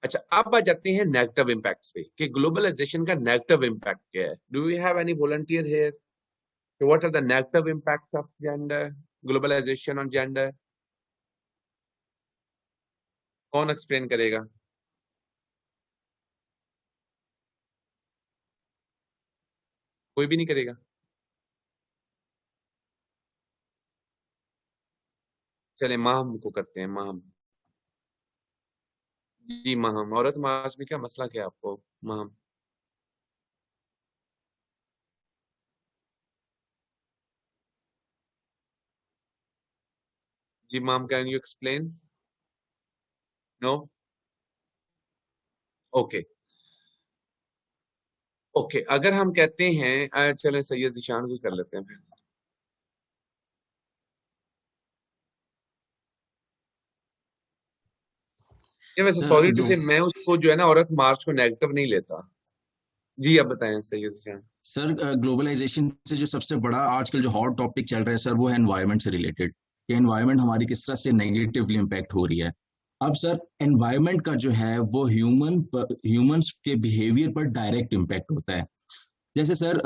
अच्छा, अब आ जाते हैं नेगेटिव इम्पैक्ट्स पे कि ग्लोबलाइजेशन का नेगेटिव इम्पैक्ट क्या है। Do you have any volunteer here? What are the negative impacts of gender globalization on gender? कौन एक्सप्लेन करेगा? कोई भी नहीं करेगा? चले माहम को करते हैं, माहम। जी माहम, औरत मास में क्या मसला क्या है आपको, माहम? जी Maham, can you explain? No? Okay okay, अगर हम कहते हैं चले सैयद ज़ीशान को कर लेते हैं फिर। ये वैसे सर सॉरी टू से मैं उसको जो है ना औरत मार्च को नेगेटिव नहीं लेता। जी आप बताएं सैयद ज़ीशान। सर ग्लोबलाइजेशन से जो सबसे बड़ा आजकल जो हॉट टॉपिक चल रहा है सर, वो है एनवायरनमेंट से रिलेटेड, कि एनवायरनमेंट हमारी किस तरह से नेगेटिवली इम्पैक्ट हो रही है। अब सर एनवायरनमेंट का जो है वो ह्यूमंस के बिहेवियर पर डायरेक्ट इम्पैक्ट होता है। जैसे सर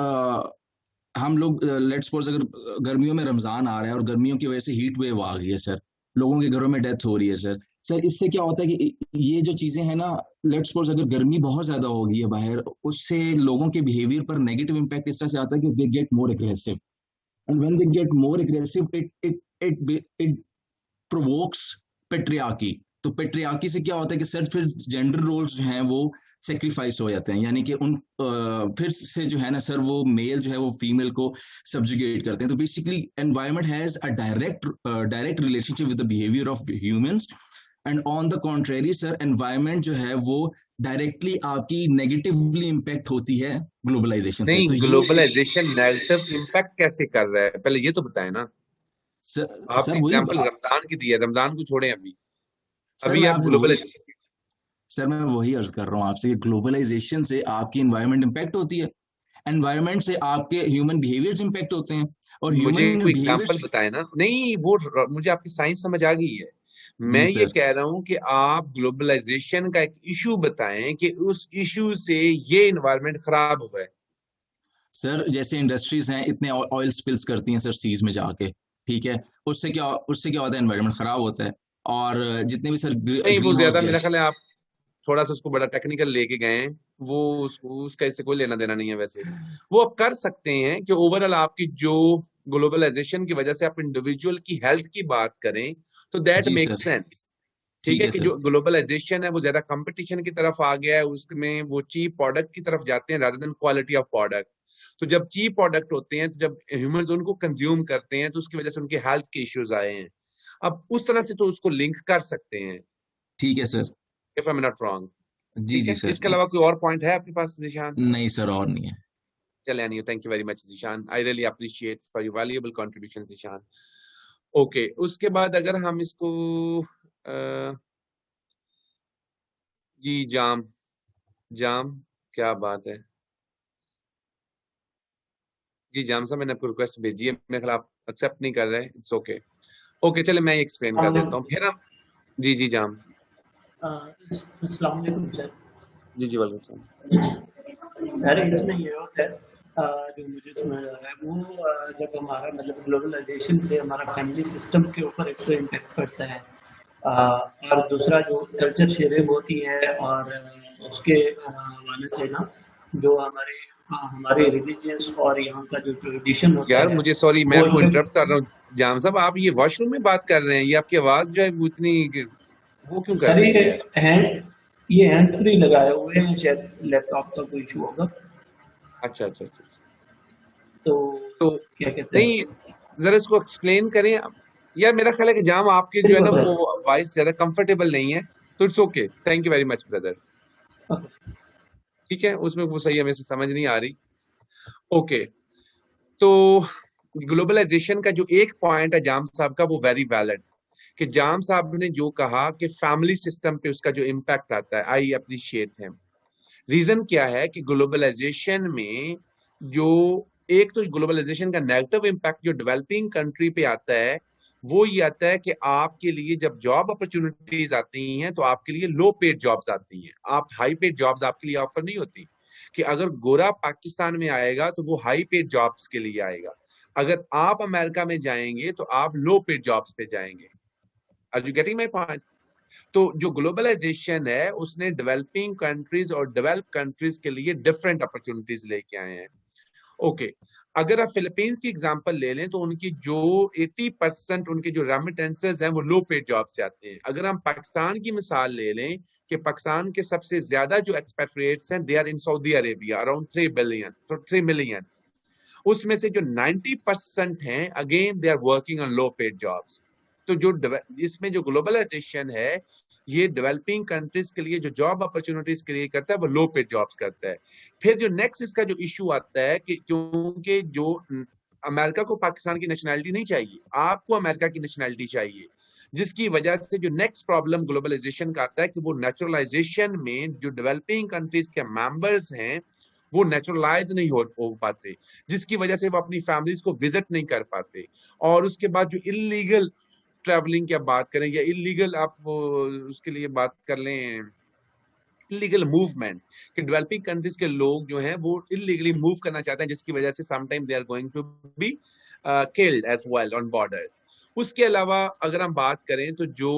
हम लोग लेट्स सपोज अगर गर्मियों में रमजान आ रहा है और गर्मियों की वजह से हीट वेव आ गई है सर, लोगों के घरों में डेथ हो रही है सर। सर इससे क्या होता है कि ये जो चीजें हैं ना, लेट्स सपोज अगर गर्मी बहुत ज्यादा हो गई है बाहर, उससे लोगों के बिहेवियर पर नेगेटिव इम्पैक्ट इस तरह से आता है कि they get more aggressive, and when they get more aggressive it provokes patriarchy. तो पेट्रियार्की से क्या होता है कि सर फिर जेंडर रोल्स जो हैं वो सेक्रीफाइस हो जाते हैं, यानी कि फिर से जो है ना सर, वो मेल जो है वो फीमेल को सब्जुगेट करते हैं। तो basically environment has a direct relationship with the behaviour of humans, and on the contrary sir environment जो है वो डायरेक्टली आपकी नेगेटिवली इम्पैक्ट होती है ग्लोबलाइजेशन से। नहीं, तो ये ग्लोबलाइजेशन नेगेटिव इम्पैक्ट कैसे कर रहा है, पहले ये तो बताएं ना। सर आपने वही एग्जांपल रमजान की दी है, रमजान को छोड़ें अभी। सर अभी मैं आप आपसे वही ग्लोबलाइजेशन। सर मैं वही अर्ज कर रहा हूँ आपसे कि ग्लोबलाइजेशन से आपकी एनवायरनमेंट इम्पैक्ट होती है, एनवायरनमेंट से आपके ह्यूमन बिहेवियर्स इम्पैक्ट होते हैं, और मुझे ह्यूमन कोई एग्जांपल बिहेवियर्स। बताए ना। नहीं वो मुझे आपकी साइंस समझ आ गई है। जी मैं ये सर। कह रहा हूं कि आप ग्लोबलाइजेशन का एक इशू बताएं कि उस इशू से ये एनवायरनमेंट खराब हुआ है। सर जैसे इंडस्ट्रीज हैं इतने ऑयल स्पिल्स करती हैं सर सीज में जाके, ठीक है, उससे क्या होता है, एनवायरनमेंट खराब होता है। और जितने भी सर नहीं वो ग्रीन हाउस ज्यादा मेरा गैस। ख्याल है आप थोड़ा सा उसको बड़ा टेक्निकल लेके गए हैं। वो उसका इससे कोई लेना देना नहीं है वैसे। वो आप कर सकते हैं कि ओवरऑल आपकी जो ग्लोबलाइजेशन की वजह से आप इंडिविजुअल की हेल्थ की बात करें तो दैट जी मेक सर। सेंस। ठीक ठीक है है कि सर। जो ग्लोबलाइजेशन है वो ज्यादा कंपटीशन की तरफ आ गया है, उसमें वो चीप प्रोडक्ट की तरफ जाते हैं rather than quality of product. तो जब चीप प्रोडक्ट होते हैं तो जब ह्यूमंस उनको कंज्यूम करते हैं तो उसकी वजह से उनके हेल्थ के इश्यूज आए हैं। अब उस तरह से तो उसको लिंक कर सकते हैं, ठीक है sir. If I am not wrong. जी ठीक जी है, सर। इसके अलावा कोई और पॉइंट है आपके पास जिशान? नहीं सर, और नहीं है। चले आनी thank you very much Zeeshan, I really appreciate for your valuable contribution Zeeshan. Okay, उसके बाद अगर हम इसको जी जाम, जाम क्या बात है। जी जाम साहब, मैंने आपको रिक्वेस्ट भेजी है, मेरे ख्याल आप एक्सेप्ट नहीं कर रहे। It's okay. ओके चले मैं एक्सप्लेन कर देता हूँ फिर हम। जी जी जाम। अस्सलाम वालेकुम सर। जी जी वालेकुम। सर इसमें ये होता है जो मुझे समझ आ रहा है वो जब हमारा मतलब ग्लोबलाइजेशन से हमारा फैमिली सिस्टम के ऊपर एक तो इम्पेक्ट पड़ता है, और दूसरा जो कल्चर शेयरिंग होती है और उसके हवाले से ना जो हमारे रिलीजियस और यहाँ का जो ट्रेडिशन होता यार है मुझे सॉरी, मैं वो आपको इंटरप्ट कर रहा इफेक्ट। हूँ। जाम साहब आप ये वॉशरूम में बात कर रहे हैं, ये आपकी आवाज जो है वो इतनी वो क्यों कर सर रही है? ये हैंड फ्री लगाए हुए हैं, शायद लैपटॉप का कोई इशू होगा। अच्छा अच्छा अच्छा अच्छा। तो तो क्या कहते नहीं, हैं जरा इसको एक्सप्लेन करें। यार मेरा ख्याल है कि जाम आपके जो है ना वो वॉइस ज्यादा कंफर्टेबल नहीं है। तो it's okay, thank you very much brother. Okay. ठीक है, उसमें वो सही हमें से समझ नहीं आ रही। ओके, तो ग्लोबलाइजेशन का जो एक पॉइंट है जाम साहब का वो वेरी वैलिड, कि जाम साहब ने जो कहा कि फैमिली सिस्टम पे उसका जो इम्पैक्ट आता है, आई अप्रिशिएट हिम। रीजन क्या है कि ग्लोबलाइजेशन में जो एक तो ग्लोबलाइजेशन का नेगेटिव इम्पैक्ट जो डेवलपिंग कंट्री पे आता है वो ये आता है कि आपके लिए जब जॉब अपॉर्चुनिटीज आती हैं तो आपके लिए लो पेड जॉब्स आती हैं, आप हाई पेड जॉब्स आपके लिए ऑफर नहीं होती। कि अगर गोरा पाकिस्तान में आएगा तो वो हाई पेड जॉब्स के लिए आएगा, अगर आप अमेरिका में जाएंगे तो आप लो पेड जॉब्स पे जाएंगे। Are you getting my point? तो जो ग्लोबलाइजेशन है उसने डेवलपिंग कंट्रीज और डेवलप कंट्रीज के लिए डिफरेंट अपॉर्चुनिटीज लेके आए हैं। ओके, अगर आप फिलीपींस की एग्जांपल ले लें तो उनकी जो 80% उनके जो रेमिटेंसेस हैं वो लो पेड जॉब से आते हैं। अगर हम पाकिस्तान की मिसाल ले लें कि पाकिस्तान के सबसे ज्यादा जो एक्सपेट्रिएट्स हैं they are in Saudi Arabia, around 3 million. उसमें से जो 90% हैं again they are working on low paid jobs. तो जो इसमें जो ग्लोबलाइजेशन है ये डेवलपिंग कंट्रीज के लिए जो जॉब अपॉर्चुनिटीज क्रिएट करता है वो लो पेड जॉब्स करता है। फिर जो नेक्स्ट इसका जो इशू आता है कि क्योंकि जो अमेरिका को पाकिस्तान की नेशनैलिटी नहीं चाहिए, आपको अमेरिका की नेशनैलिटी चाहिए, जिसकी वजह से जो नेक्स्ट प्रॉब्लम ग्लोबलाइजेशन का आता है कि वो नेचुरलाइजेशन में जो डेवलपिंग कंट्रीज के मेंबर्स हैं वो नेचुरलाइज नहीं हो पाते, जिसकी वजह से वो अपनी फैमिलीज को विजिट नहीं कर पाते। और उसके बाद जो इलीगल ट्रैवलिंग की आप बात करें या इलीगल आप उसके लिए बात कर लें इलीगल मूवमेंट, कि डेवलपिंग कंट्रीज के लोग जो हैं वो इलीगली मूव करना चाहते हैं, जिसकी वजह से sometime they are going to be killed as well on borders. उसके अलावा अगर हम बात करें तो जो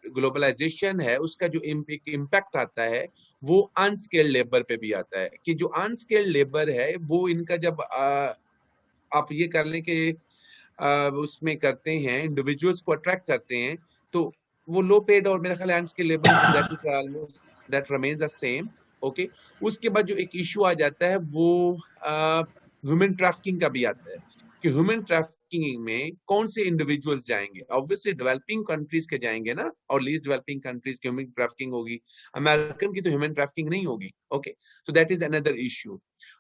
ग्लोबलाइजेशन है उसका जो इम्पैक्ट आता है वो अनस्किल्ड लेबर पे भी आता है। कि जो अनस्किल्ड लेबर है वो इनका जब आप ये कर लें कि उसमें करते हैं इंडिविजुअल्स को अट्रैक्ट करते हैं तो वो लो पेड और मेरा ख्याल unskilled labour that is almost that remains the same. Okay, उसके बाद जो एक इशू आ जाता है वो ह्यूमन ट्रैफिकिंग का भी आता है कि ह्यूमन ट्रैफिकिंग में कौन से इंडिविजुअल्स जाएंगे, ऑब्वियसली डेवलपिंग कंट्रीज के जाएंगे ना, और लीस्ट डेवलपिंग कंट्रीज की ह्यूमन ट्रैफिकिंग होगी, अमेरिकन की तो ह्यूमन ट्रैफिकिंग नहीं होगी। Okay, so that is another issue.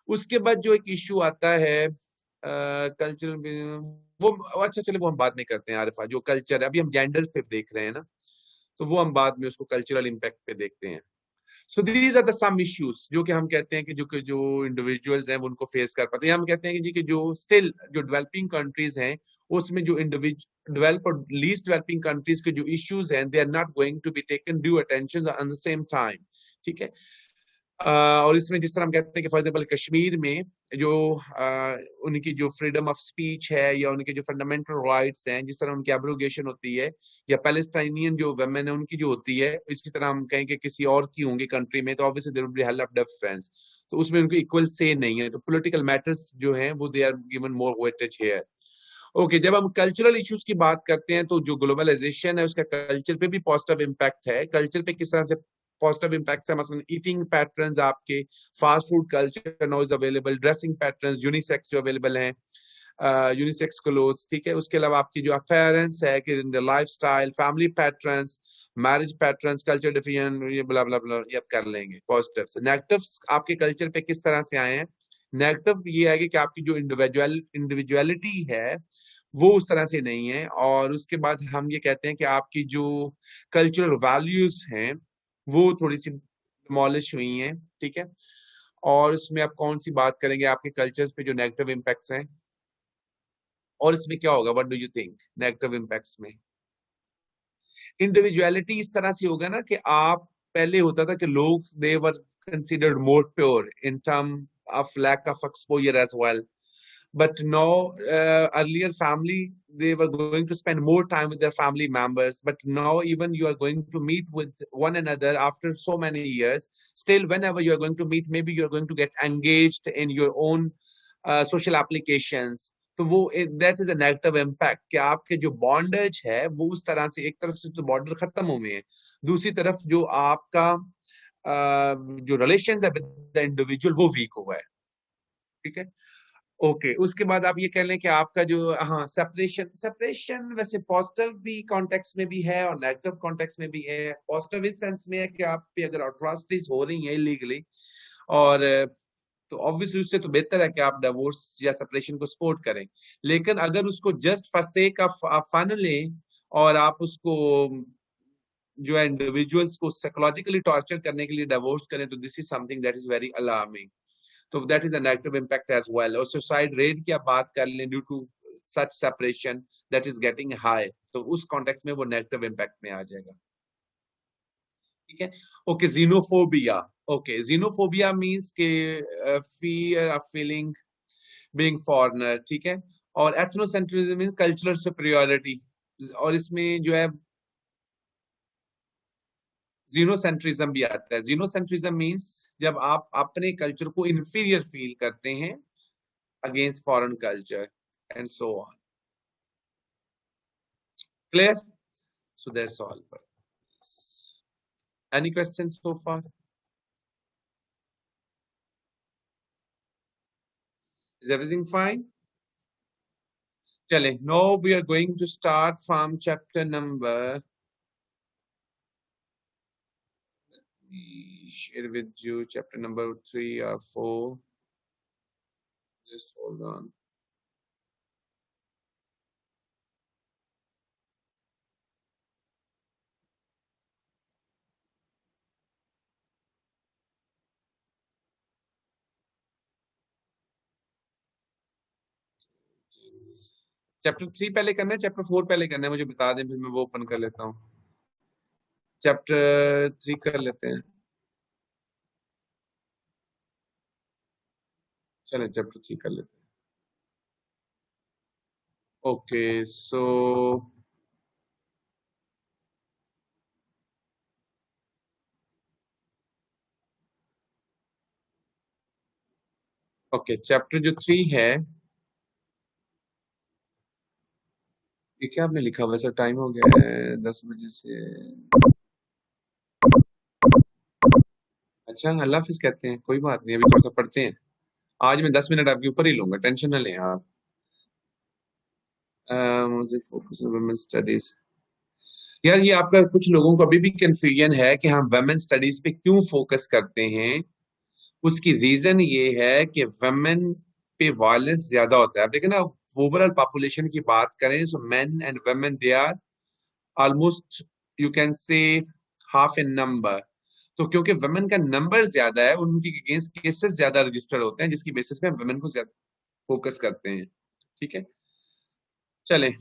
उसके बाद जो एक इशू आता है कल्चरल, वो अच्छा चलो वो हम बाद में करते हैं आरिफा, जो कल्चर है अभी हम जेंडर पे देख रहे हैं ना, तो वो हम बाद में उसको कल्चरल इम्पैक्ट पे देखते हैं। So these are the some issues जो कि हम कहते हैं कि जो इंडिविजुअल्स हैं वो उनको फेस कर पाते हैं। हम कहते हैं कि जी कि जो स्टिल जो डेवलपिंग कंट्रीज हैं उसमें जो डेवलप और लीस्ट डेवलपिंग कंट्रीज के जो इश्यूज हैं they are not going to be taken due attention at the same time. ठीक है, और इसमें जिस तरह हम कहते हैं कि फॉर एग्जाम्पल कश्मीर में जो उनकी जो फ्रीडम ऑफ स्पीच है या उनके जो फंडामेंटल राइट्स हैं, जिस तरह उनकी एब्रोगेशन होती है, या पैलेस्टाइनियन जो वुमेन है उनकी जो होती है, इसी तरह हम कहें कि किसी और की होंगी कंट्री में तो obviously there will be hell of difference, तो उसमें उनको इक्वल से नहीं है। तो पॉलिटिकल मैटर्स जो हैं वो they are given more weightage here. Okay, जब हम कल्चरल इश्यूज की बात करते हैं तो जो ग्लोबलाइजेशन है उसका कल्चर पे भी पॉजिटिव इम्पैक्ट है। कल्चर पे किस तरह से पॉजिटिव इम्पैक्ट है, मसलन ईटिंग पैटर्न्स, आपके fast food culture now is available, dressing patterns unisex जो अवेलेबल हैं, यूनिसेक्स क्लोथ्स। ठीक है, उसके अलावा आपकी जो अपीयरेंस है कि in the lifestyle, family patterns, marriage patterns, culture diffusion, ये ब्ला ब्ला ब्ला ये कर लेंगे। पॉजिटिव्स, नेगेटिव्स आपके कल्चर पे किस तरह से आए हैं? नेगेटिव ये है कि आपकी जो इंडिविजुअलिटी है वो उस तरह से नहीं है। और उसके बाद हम ये कहते हैं कि आपकी जो कल्चरल वैल्यूज हैं वो थोड़ी सी डिमोलिश हुई हैं। ठीक है, और इसमें आप कौन सी बात करेंगे आपके कल्चर्स पे जो नेगेटिव इम्पैक्ट्स हैं, और इसमें क्या होगा? What do you think negative impacts में? इंडिविजुअलिटी इस तरह से होगा ना कि आप पहले होता था कि लोग they were considered more pure in term of lack of exposure as well, but now earlier family they were going to spend more time with their family members, but now even you are going to meet with one another after so many years, still whenever you are going to meet maybe you are going to get engaged in your own social applications, तो वो that is a negative impact कि आपके जो bondage है वो उस तरह से एक तरफ से तो बॉर्डर खत्म हुए हैं, दूसरी तरफ जो आपका जो रिलेशन है विद द इंडिविजुअल वो वीक हुआ है। ठीक है, ओके, उसके बाद आप ये कह लें कि आपका जो सेपरेशन वैसे पॉजिटिव भी कॉन्टेक्स्ट में भी है और नेगेटिव कॉन्टेक्स्ट में भी है। पॉजिटिव इस सेंस में है कि आप पे अगर अट्रॉसिटीज हो रही हैं इलीगली, और तो ऑब्वियसली उससे तो बेहतर है कि आप डिवोर्स या सेपरेशन को सपोर्ट करें, लेकिन अगर उसको just for sake of fun लें और आप उसको जो है इंडिविजुअल्स को साइकोलॉजिकली टॉर्चर करने के लिए डिवोर्स करें तो this is something that is very alarming. तो that is a negative impact as well. और सुसाइड रेट की आप बात कर लें due to such separation that is getting high, तो उस कॉन्टेक्स्ट में वो नेगेटिव इम्पैक्ट में आ जाएगा। ठीक है, okay. Xenophobia, okay, xenophobia means के fear of feeling being foreigner, ठीक है। और एथनोसेंट्रिज्म मीन्स कल्चरल सुपीरियरिटी, और इसमें जो है जीनोसेंट्रिज्म भी आता है। जीनोसेंट्रिज्म मीन्स जब आप अपने कल्चर को इंफीरियर फील करते हैं against foreign culture and so on. Clear? So that's all. Any questions so far? Is everything fine? Chale, now we are going to start from chapter number. Let me share with you chapter number 3 or 4. Just hold on. Chapter 3 पहले करना है, chapter 4 पहले करना है, मुझे बता दें, फिर मैं वो ओपन कर लेता हूँ। चैप्टर 3 कर लेते हैं। चलें चैप्टर 3 कर लेते हैं। ओके, सो ओके, चैप्टर जो 3 है, ये क्या आपने लिखा? वैसे टाइम हो गया है 10 बजे से। अच्छा, अल्लाह हाफिज कहते हैं, कोई बात नहीं, अभी थोड़ा सा पढ़ते हैं। आज मैं 10 मिनट आपके ऊपर ही लूंगा, टेंशन ना लें आप। मुझे फोकस ऑन वुमेन स्टडीज। यार ये आपका कुछ लोगों को अभी भी कंफ्यूजन है कि हम वुमेन स्टडीज पे क्यों फोकस करते हैं। उसकी रीजन ये है कि वुमेन पे वायलेंस ज्यादा होता है। आप देखें ना, ओवरऑल पॉपुलेशन की बात करें तो men and women they are almost, you can say, half in number. तो क्योंकि वुमेन का नंबर ज्यादा है, उनके अगेंस्ट केसेस ज्यादा रजिस्टर होते हैं, जिसकी बेसिस पे वुमेन को ज्यादा फोकस करते हैं। ठीक है, चले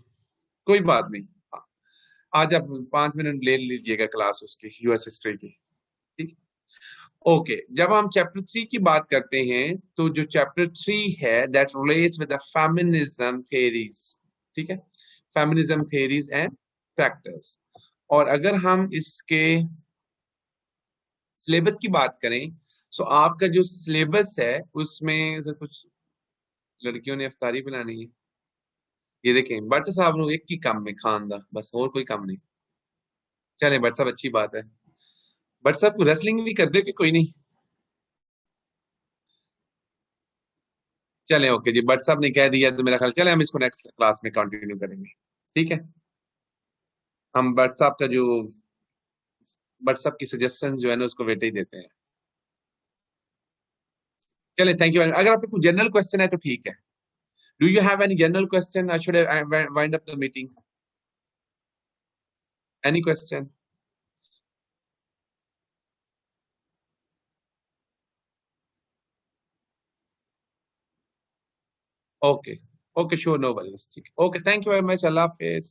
कोई बात नहीं। आज आप 5 मिनट ले लीजिएगा क्लास उसकी, यूएस हिस्ट्री की। ठीक, ओके। जब हम चैप्टर 3 की बात करते हैं तो जो चैप्टर 3 है that relates with the feminism theories. ठीक है, फेमिनिज्म थ्योरीज एंड फैक्टर्स। और अगर हम इसके सिलेबस की बात करें तो आपका जो सिलेबस है उसमें से कुछ लड़कियों ने इफ्तारी बनानी है। ये देखें, भट्ट साहब ने एक ही काम में खानदा, बस और कोई काम नहीं। चले भट्ट साहब, अच्छी बात है। भट्ट साहब को रेसलिंग भी कर दे कि कोई नहीं। चले ओके जी, भट्ट साहब ने कह दिया तो मेरा ख्याल, चले हम इसको नेक्स्ट क्लास में कंटिन्यू करेंगे। ठीक है, हम भट्ट साहब का जो भट्ट साहब की सजेशन जो है ना उसको वेट ही देते हैं। चले, थैंक यू। अगर आपको कोई जनरल क्वेश्चन है तो ठीक है। Do you have any general question? I should wind up the meeting. Any question? Okay okay, sure, no worries. ठीक है, okay, thank you very much, अल्लाह हाफिज।